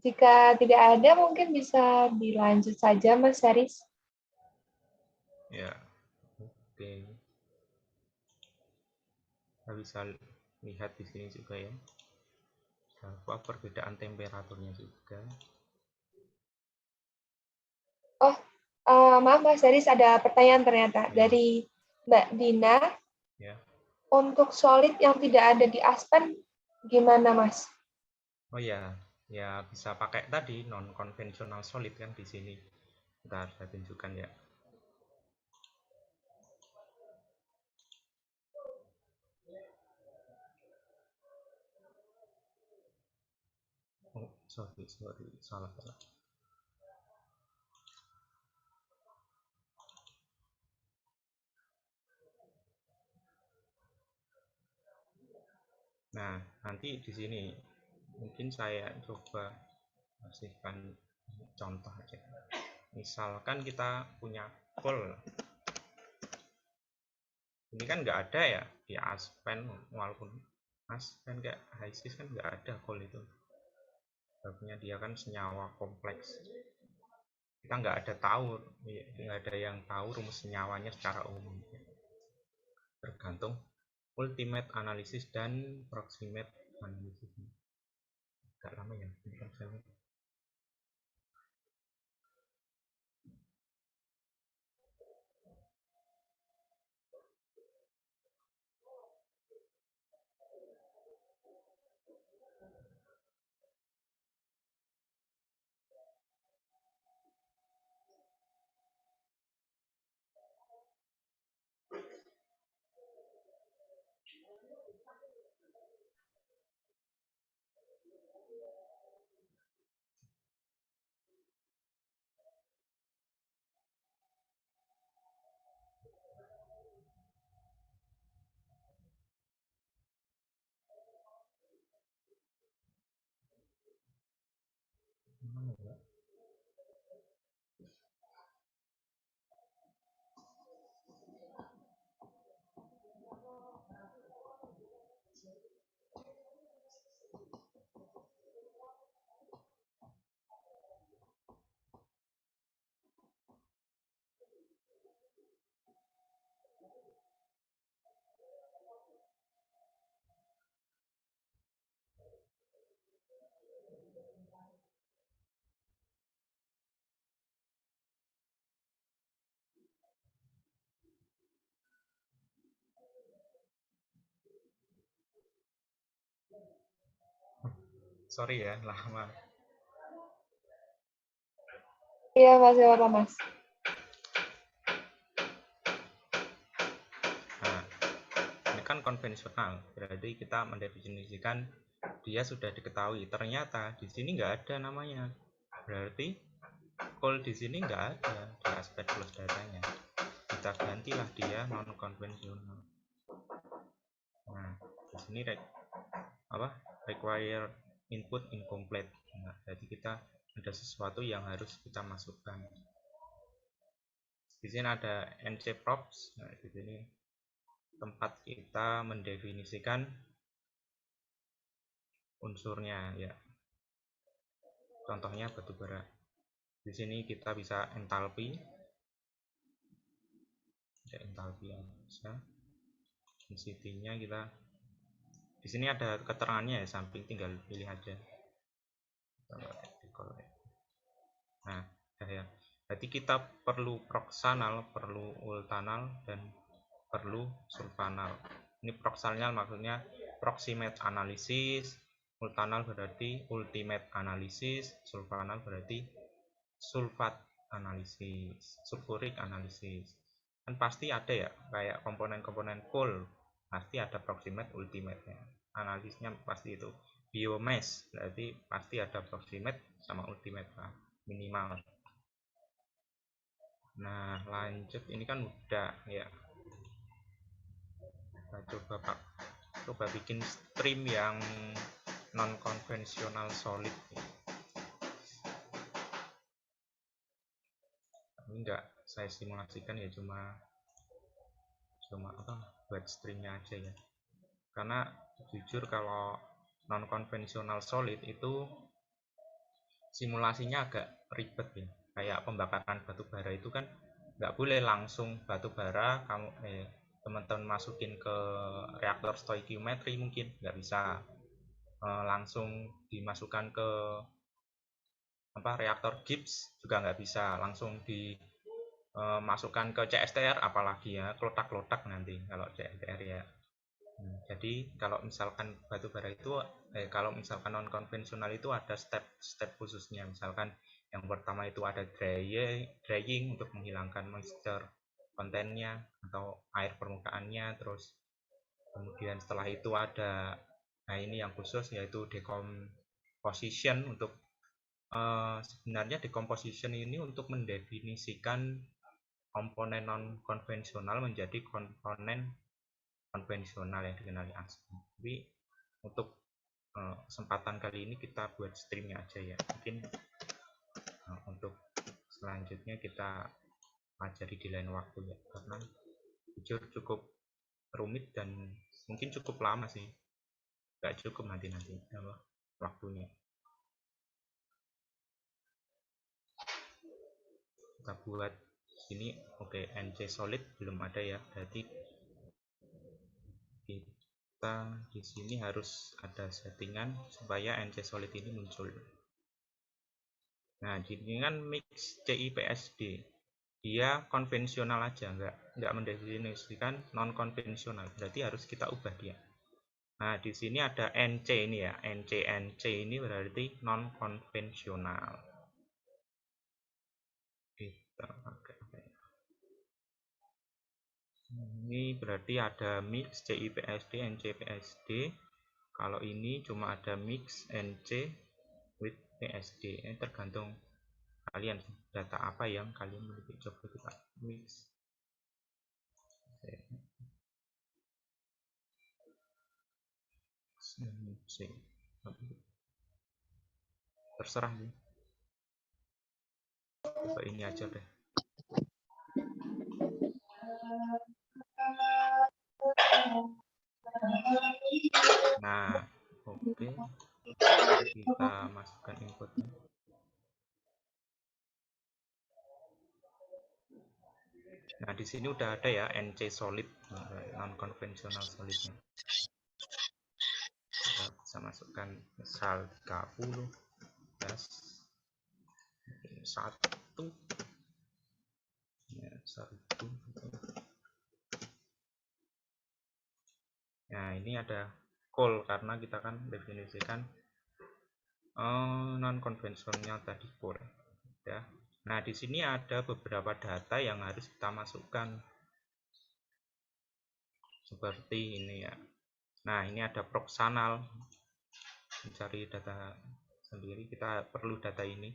Jika tidak ada, mungkin bisa dilanjut saja, Mas Haris. Ya, oke. Kita bisa lihat di sini juga ya. Apa perbedaan temperaturnya juga. Oh, maaf Mas Haris, ada pertanyaan ternyata dari Mbak Dina. Ya. Untuk solid yang tidak ada di Aspen, gimana Mas? Oh ya, ya bisa pakai tadi non konvensional solid kan di sini. Bentar, saya tunjukkan ya. Oh, sorry, salah. Nah, nanti di sini mungkin saya coba kasihkan contoh aja. Misalkan kita punya coal, ini kan nggak ada ya di Aspen, walaupun Aspen kayak HISIS kan nggak ada coal itu. Sebabnya dia kan senyawa kompleks. Kita nggak ada yang tahu rumus senyawanya secara umum. Tergantung ultimate analysis dan proximate analysis. Agak lama ya. Sorry ya, lama. Iya, masih apa Mas? Nah, ini kan konvensional, berarti kita mendefinisikan dia sudah diketahui. Ternyata di sini nggak ada namanya. Berarti coal di sini nggak ada di aspek plus datanya. Kita gantilah dia non konvensional. Nah, di sini require input incomplete. Nah, jadi kita ada sesuatu yang harus kita masukkan. Di sini ada NC props. Nah, di sini tempat kita mendefinisikan unsurnya ya. Contohnya batu bara. Di sini kita bisa entalpi. ada entalpi yang bisa. Density-nya kita di sini ada keterangannya ya, samping tinggal pilih aja. Nah, ya. Berarti kita perlu proxanal, perlu ultanal, dan perlu sulfanal. Ini proxanal maksudnya proximate analysis, ultanal berarti ultimate analysis, sulfanal berarti sulfat analisis, sulfuric analisis. Kan pasti ada ya, kayak komponen-komponen coal, pasti ada proximate ultimate-nya. Analisisnya pasti itu. Biomass berarti pasti ada proximate sama ultimate lah, minimal. Nah, lanjut, ini kan udah ya. Kita coba bikin stream yang non konvensional solid. Ini enggak saya simulasikan ya, cuma buat streamnya aja ya. Karena jujur kalau non konvensional solid itu simulasinya agak ribet ya. Kayak pembakaran batu bara itu kan nggak boleh langsung batu bara teman-teman masukin ke reaktor stoichiometry, mungkin nggak bisa langsung dimasukkan ke reaktor Gibbs, juga nggak bisa langsung dimasukkan ke CSTR, apalagi ya klotak-klotak nanti kalau CSTR ya. Jadi kalau misalkan batu bara itu kalau misalkan non konvensional itu ada step khususnya. Misalkan yang pertama itu ada drying untuk menghilangkan moisture kontennya atau air permukaannya, terus kemudian setelah itu ada ini yang khusus yaitu decomposition. Untuk sebenarnya decomposition ini untuk mendefinisikan komponen non konvensional menjadi komponen konvensional yang dikenali asli. Tapi untuk kesempatan kali ini kita buat streamnya aja ya. Mungkin untuk selanjutnya kita pelajari di lain waktu ya, karena jujur cukup rumit dan mungkin cukup lama sih, nggak cukup nanti waktunya. Kita buat sini. Oke, NC solid belum ada ya, berarti kita di sini harus ada settingan supaya NC solid ini muncul. Nah, di sini kan mix CIPSD, dia konvensional aja, nggak mendefinisikan non konvensional, berarti harus kita ubah dia. Nah, di sini ada NC ini ya, NC ini berarti non konvensional. Kita pakai ini berarti ada mix CIPSD, NCPSD. Kalau ini cuma ada mix NC with PSD. Ini tergantung kalian, data apa yang kalian miliki. Coba kita mix. Terserah nih. Coba ini aja deh. Nah, oke. Kita masukkan inputnya. Nah, di sini udah ada ya NC solid, non konvensional solidnya. Kita bisa masukkan misal 30 plus 1 ya, 1. Nah, ini ada coal karena kita kan definisikan non konvensional tadi coal ya. Nah, di sini ada beberapa data yang harus kita masukkan seperti ini ya. Nah, ini ada proxanal, mencari data sendiri, kita perlu data ini,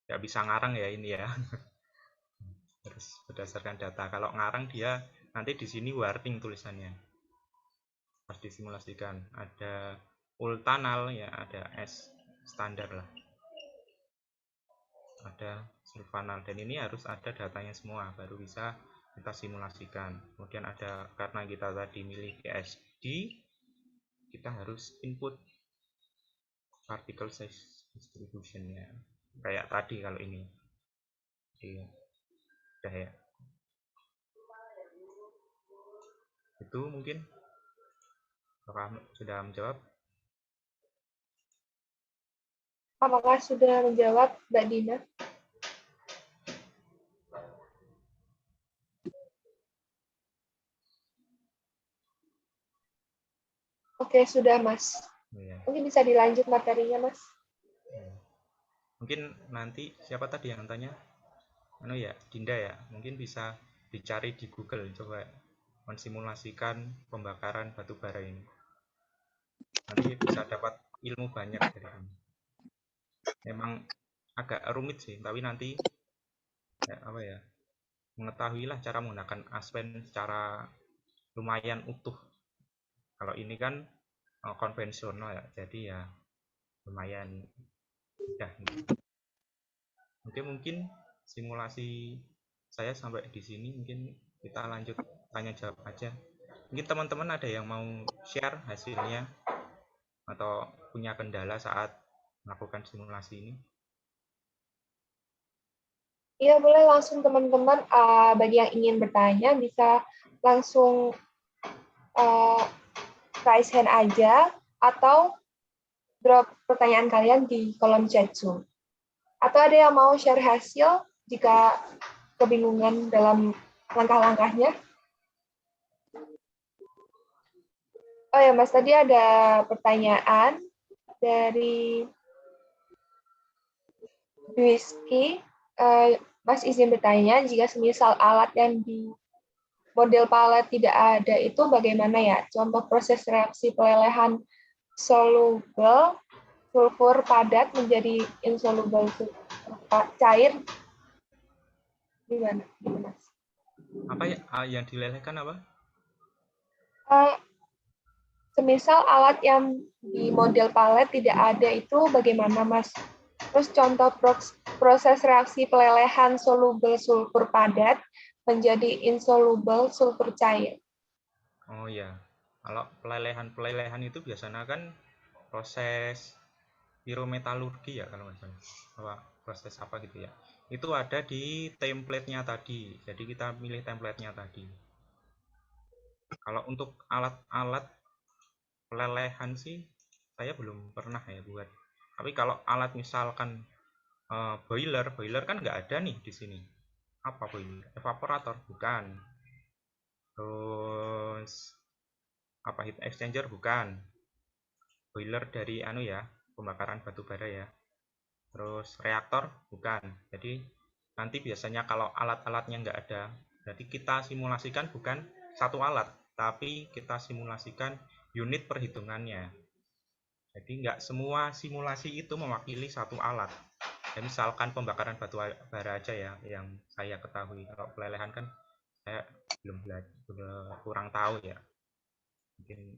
nggak bisa ngarang ya ini ya. Harus berdasarkan data. Kalau ngarang dia nanti di sini warning tulisannya pas disimulasikan. Ada ultanal ya, ada S standar lah, ada sulfanal, dan ini harus ada datanya semua baru bisa kita simulasikan. Kemudian ada, karena kita tadi milih PSD, kita harus input particle size distribution-nya kayak tadi. Kalau ini udah ya. Itu mungkin apakah sudah menjawab? Apakah sudah menjawab, Mbak Dina? Oke, sudah, Mas. Iya. Mungkin bisa dilanjut materinya, Mas. Mungkin nanti siapa tadi yang tanya? Dinda ya. Mungkin bisa dicari di Google, coba mensimulasikan pembakaran batu bara ini. Nanti bisa dapat ilmu banyak dari ini. Memang agak rumit sih, tapi nanti mengetahuilah cara menggunakan aspen secara lumayan utuh. Kalau ini kan konvensional ya, jadi ya lumayan mudah. Oke, mungkin simulasi saya sampai di sini, mungkin kita lanjut tanya jawab aja. Mungkin teman-teman ada yang mau share hasilnya atau punya kendala saat melakukan simulasi ini? Iya, boleh langsung teman-teman, bagi yang ingin bertanya bisa langsung raise hand aja atau drop pertanyaan kalian di kolom chat Zoom. Atau ada yang mau share hasil jika kebingungan dalam langkah-langkahnya? Oh ya, Mas, tadi ada pertanyaan dari Dwiski. Mas izin bertanya, jika semisal alat yang di model palet tidak ada, itu bagaimana ya? Contoh proses reaksi pelelehan soluble sulfur padat menjadi insoluble cair. Gimana, Mas? Apa ya yang dilelehkan apa? Semisal alat yang di model palet tidak ada, itu bagaimana, Mas? Terus contoh proses reaksi pelelehan soluble sulfur padat menjadi insoluble sulfur cair. Oh ya, kalau pelelehan itu biasanya kan proses pirometalurgi ya kalau nggak salah. Proses apa gitu ya. Itu ada di template-nya tadi. Jadi kita pilih template-nya tadi. Kalau untuk alat-alat pelelehan sih saya belum pernah ya buat. Tapi kalau alat misalkan boiler kan nggak ada nih di sini. Apa boiler? Evaporator bukan. Terus apa heat exchanger bukan. Boiler dari pembakaran batu bara ya. Terus reaktor bukan. Jadi nanti biasanya kalau alat-alatnya nggak ada, berarti kita simulasikan bukan satu alat, tapi kita simulasikan unit perhitungannya. Jadi nggak semua simulasi itu mewakili satu alat. Dan misalkan pembakaran batu bara aja ya, yang saya ketahui. Kalau pelelehan kan saya belum kurang tahu ya. Mungkin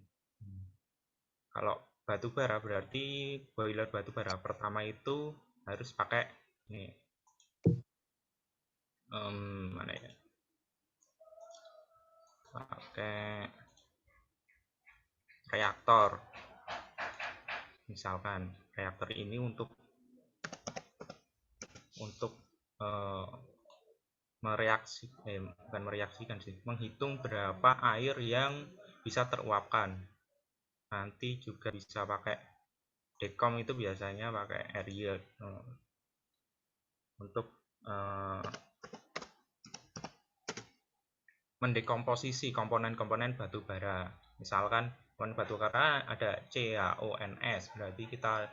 kalau batu bara berarti boiler batu bara pertama itu harus pakai ini mana ya? Pakai reaktor. Misalkan reaktor ini untuk menghitung berapa air yang bisa teruapkan. Nanti juga bisa pakai dekom, itu biasanya pakai air yield untuk mendekomposisi komponen-komponen batu bara. Misalkan komponen batu bara ada CaONS, berarti kita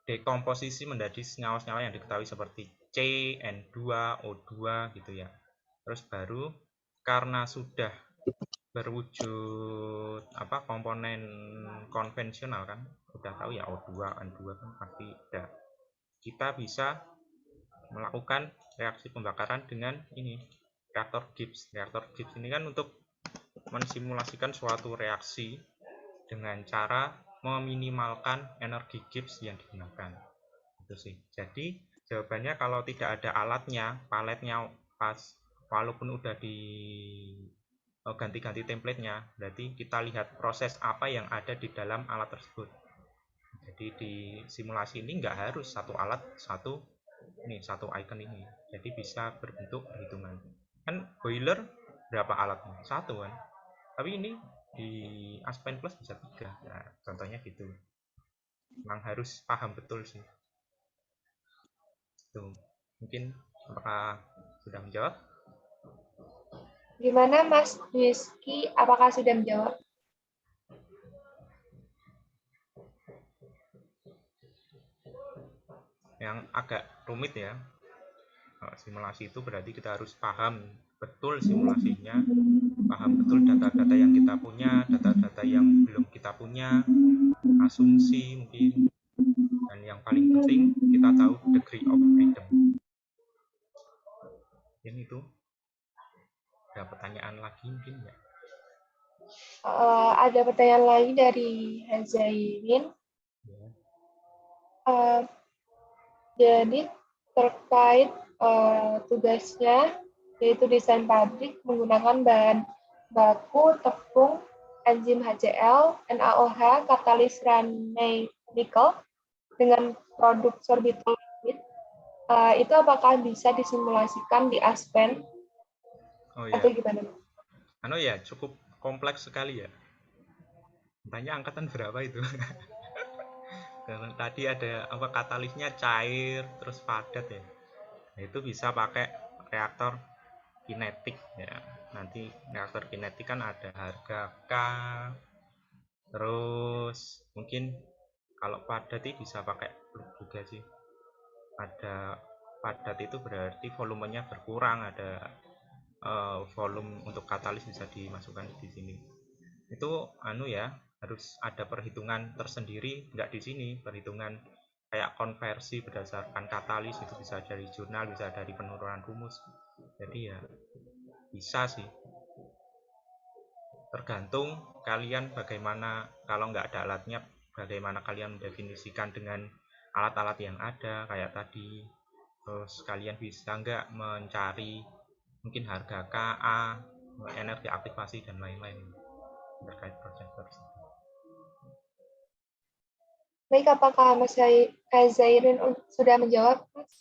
dekomposisi menjadi senyawa-senyawa yang diketahui seperti C, N2, O2 gitu ya. Terus baru karena sudah berwujud komponen konvensional kan, udah tahu ya O2, N2 kan pasti udah. Kita bisa melakukan reaksi pembakaran dengan ini, reaktor Gibbs. Reaktor Gibbs ini kan untuk mensimulasikan suatu reaksi dengan cara meminimalkan energi Gibbs yang digunakan. Itu sih. Jadi jawabannya kalau tidak ada alatnya, paletnya pas, walaupun udah ganti-ganti template-nya, berarti kita lihat proses apa yang ada di dalam alat tersebut. Jadi di simulasi ini nggak harus satu alat, satu icon ini. Jadi bisa berbentuk perhitungan. Kan boiler berapa alatnya? Satu kan. Tapi ini di Aspen Plus bisa 3. Nah, contohnya gitu. Memang harus paham betul sih. Tuh, mungkin apakah sudah menjawab? Gimana Mas Rizky, apakah sudah menjawab? Yang agak rumit ya. Simulasi itu berarti kita harus paham betul simulasinya, paham betul data-data yang kita punya, data-data yang belum kita punya, asumsi mungkin, dan yang paling penting kita tahu degree of freedom. Mungkin itu. Ada pertanyaan lagi mungkin ya? Ada pertanyaan lagi dari Hazairin. Jadi terkait tugasnya yaitu desain pabrik menggunakan bahan baku tepung, enzim HCl, NaOH, katalis Raney nickel dengan produk sorbitol liquid. Itu apakah bisa disimulasikan di Aspen? Oh ya. Atau gimana? Anu ya, cukup kompleks sekali ya. Tanya angkatan berapa itu? Karena tadi ada apa katalisnya cair terus padat ya. Nah, itu bisa pakai reaktor kinetik ya. Nanti reaktor kinetik kan ada harga K. Terus mungkin kalau padat itu bisa pakai flux juga sih. Ada padat itu berarti volumenya berkurang, ada volume untuk katalis bisa dimasukkan di sini. Itu anu ya, harus ada perhitungan tersendiri, nggak di sini, perhitungan kayak konversi berdasarkan katalis itu bisa dari jurnal, bisa dari penurunan rumus. Jadi ya bisa sih. Tergantung kalian bagaimana, kalau nggak ada alatnya, bagaimana kalian mendefinisikan dengan alat-alat yang ada kayak tadi. Terus kalian bisa nggak mencari mungkin harga KA, energi aktivasi dan lain-lain terkait proses tersebut. Baik, apakah Mas Zairin sudah menjawab, Mas?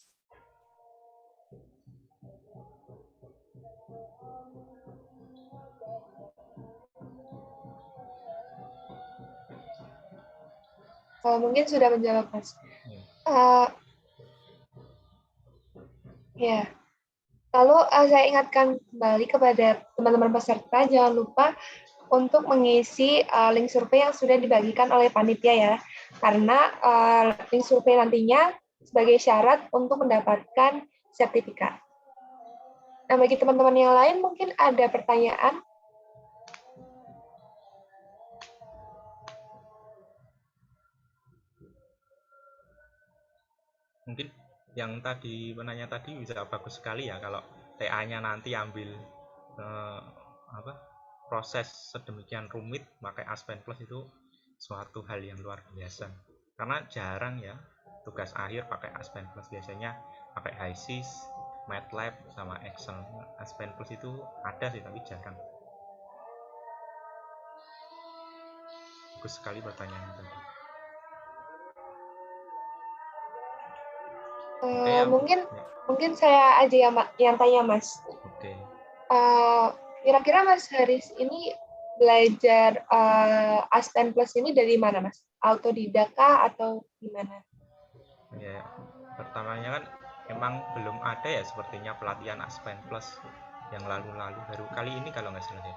Mungkin sudah menjawab, Mas. Ya. Lalu saya ingatkan kembali kepada teman-teman peserta, jangan lupa untuk mengisi link survei yang sudah dibagikan oleh panitia ya, karena link survei nantinya sebagai syarat untuk mendapatkan sertifikat. Nah, bagi teman-teman yang lain mungkin ada pertanyaan. Mungkin yang tadi menanya tadi bisa bagus sekali ya kalau TA-nya nanti ambil proses sedemikian rumit pakai Aspen Plus, itu suatu hal yang luar biasa karena jarang ya tugas akhir pakai Aspen Plus, biasanya pakai HYSYS, MATLAB sama Excel. Aspen Plus itu ada sih tapi jarang. Bagus sekali pertanyaan tadi. Mungkin saya aja yang tanya, Mas. Oke. Kira-kira Mas Haris ini belajar Aspen Plus ini dari mana, Mas? Autodidak kah atau gimana? Ya, pertamanya kan emang belum ada ya sepertinya pelatihan Aspen Plus yang lalu-lalu, baru kali ini kalau nggak salah ya.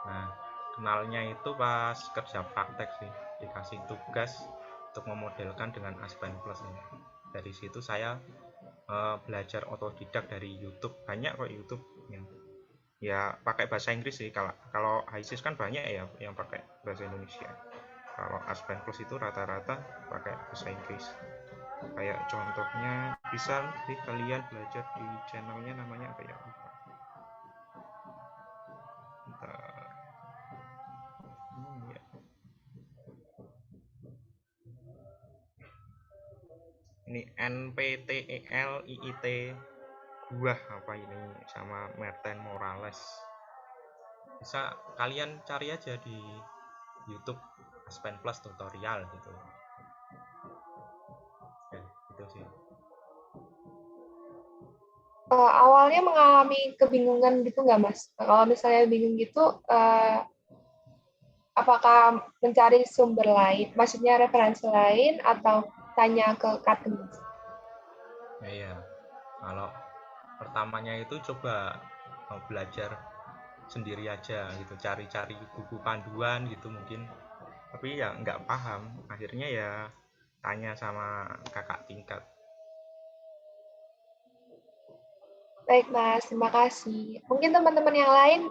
Nah, kenalnya itu pas kerja praktek sih, dikasih tugas untuk memodelkan dengan Aspen Plus ini. Dari situ saya belajar otodidak dari YouTube, banyak kok YouTube ya pakai bahasa Inggris sih. Kalau HYSYS kan banyak ya yang pakai bahasa Indonesia. Kalau Aspen Plus itu rata-rata pakai bahasa Inggris. Kayak contohnya bisa nih kalian belajar di channelnya, namanya apa ya? Ya. Ini NPTEL IIT buah apa ini sama Martin Morales. Bisa kalian cari aja di YouTube Aspen Plus tutorial gitu. Ya, gitu sih. Awalnya mengalami kebingungan gitu nggak, Mas? Kalau misalnya bingung gitu, apakah mencari sumber lain, maksudnya referensi lain, atau tanya ke Kak Mas? Iya, kalau pertamanya itu coba belajar sendiri aja gitu, cari-cari buku panduan gitu mungkin, tapi ya nggak paham, akhirnya ya tanya sama kakak tingkat. Baik, Mas. Terima kasih. Mungkin teman-teman yang lain,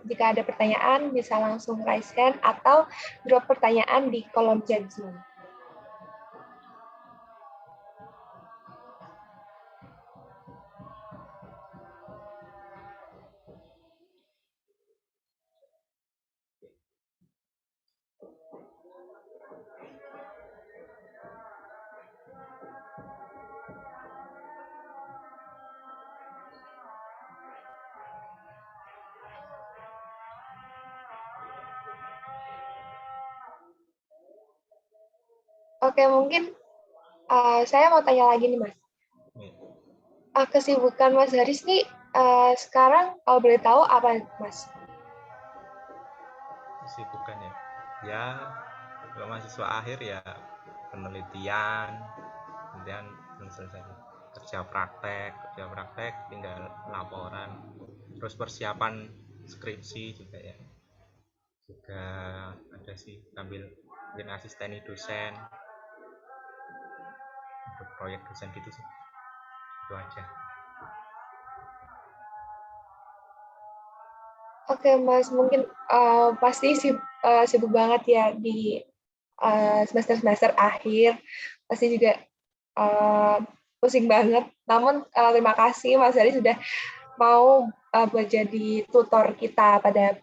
jika ada pertanyaan, bisa langsung raise hand atau drop pertanyaan di kolom chat Zoom. Oke, mungkin saya mau tanya lagi nih, Mas. Kesibukan Mas Haris nih sekarang kalau boleh tahu apa, Mas? Kesibukan ya kalau mahasiswa akhir ya penelitian, kemudian belum selesai, kerja praktek tinggal laporan, terus persiapan skripsi juga ya, juga ada sih sambil mungkin asisteni dosen untuk proyek dosen gitu sih, itu aja. Oke, Mas, mungkin pasti sibuk banget ya di semester-semester akhir, pasti juga pusing banget. Namun terima kasih Mas Haris sudah mau buat jadi tutor kita pada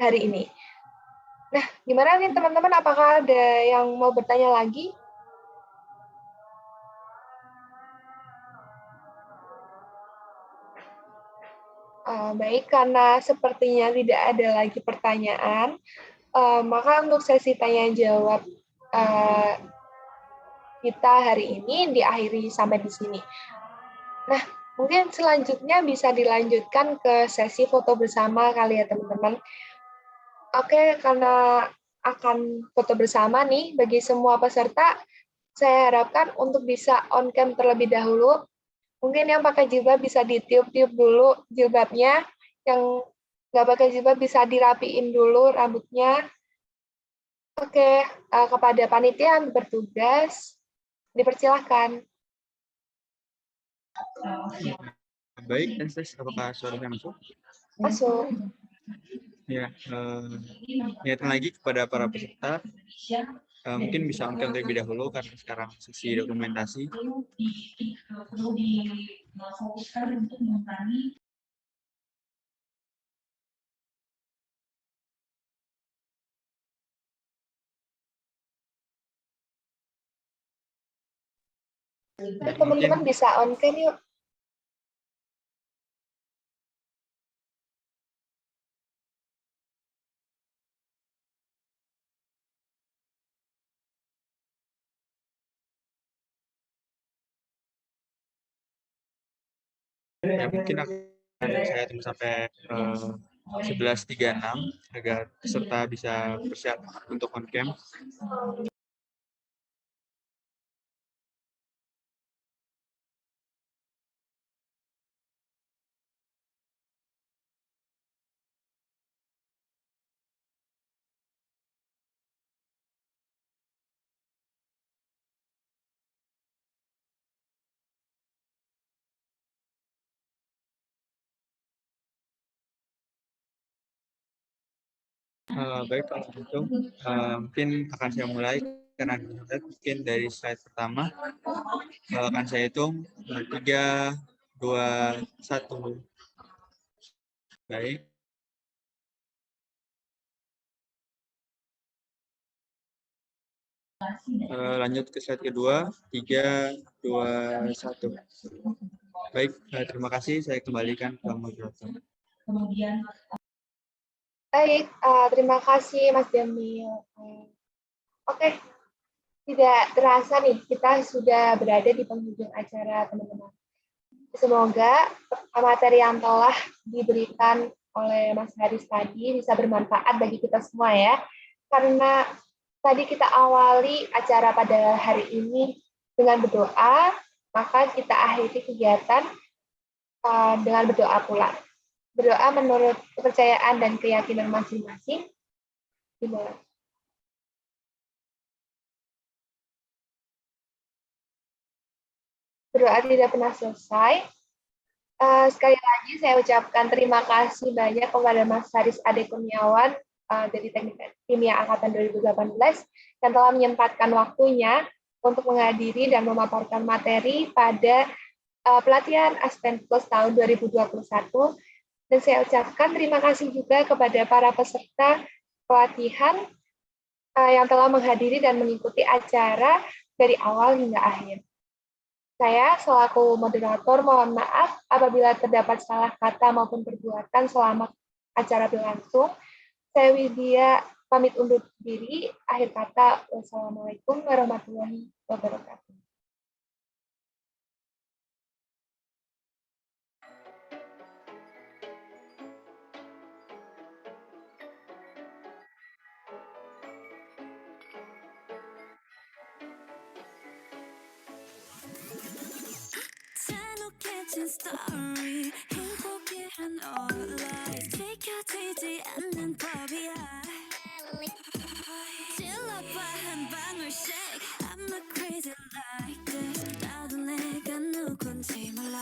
hari ini. Nah, gimana nih teman-teman? Apakah ada yang mau bertanya lagi? Baik, karena sepertinya tidak ada lagi pertanyaan, maka untuk sesi tanya-jawab kita hari ini diakhiri sampai di sini. Nah, mungkin selanjutnya bisa dilanjutkan ke sesi foto bersama kali ya, teman-teman. Oke, karena akan foto bersama nih, bagi semua peserta, saya harapkan untuk bisa on cam terlebih dahulu. Mungkin yang pakai jilbab bisa ditiup-tiup dulu jilbabnya, yang nggak pakai jilbab bisa dirapiin dulu rambutnya. Oke, kepada panitia yang bertugas, dipersilahkan. Baik, apakah suaranya masuk? Masuk. Ya, niatan lagi kepada para peserta, mungkin bisa on cam terlebih dahulu karena sekarang sesi dokumentasi. Teman-teman bisa on cam yuk. Ya, mungkin akan saya tunggu sampai 11.36 agar peserta bisa bersiap untuk on cam. Baik, kalau gitu mungkin akan saya mulai karena mungkin dari slide pertama akan saya hitung 3, 2, 1. Baik. Lanjut ke slide kedua, 3, 2, 1. Baik, terima kasih. Saya kembalikan ke moderator. Baik, terima kasih Mas Jamil. Oke, tidak terasa nih, kita sudah berada di penghujung acara, teman-teman. Semoga materi yang telah diberikan oleh Mas Haris tadi bisa bermanfaat bagi kita semua ya. Karena tadi kita awali acara pada hari ini dengan berdoa, maka kita akhiri kegiatan dengan berdoa pula. Berdoa menurut kepercayaan dan keyakinan masing-masing. Dimulai. Berdoa tidak pernah selesai. Sekali lagi saya ucapkan terima kasih banyak kepada Mas Haris Ade Kurniawan dari Teknik Kimia Angkatan 2018 yang telah menyempatkan waktunya untuk menghadiri dan memaparkan materi pada pelatihan Aspen Plus tahun 2021. Dan saya ucapkan terima kasih juga kepada para peserta pelatihan yang telah menghadiri dan mengikuti acara dari awal hingga akhir. Saya selaku moderator mohon maaf apabila terdapat salah kata maupun perbuatan selama acara berlangsung. Saya Widya pamit undur diri. Akhir kata, wassalamualaikum warahmatullahi wabarakatuh. story 행복이란 all life 지켜지지 않는 법이야 찔러봐 한 방울씩 I'm not crazy like this 나도 내가 누군지 몰라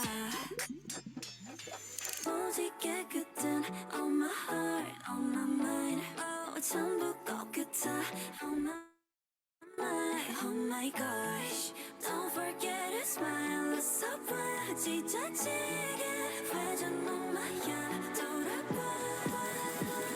오직 깨끗한 on my heart on my mind 전부 꺾였다 on my gosh Don't forget to smile 웃어봐 지쳐지게 회전 엄마야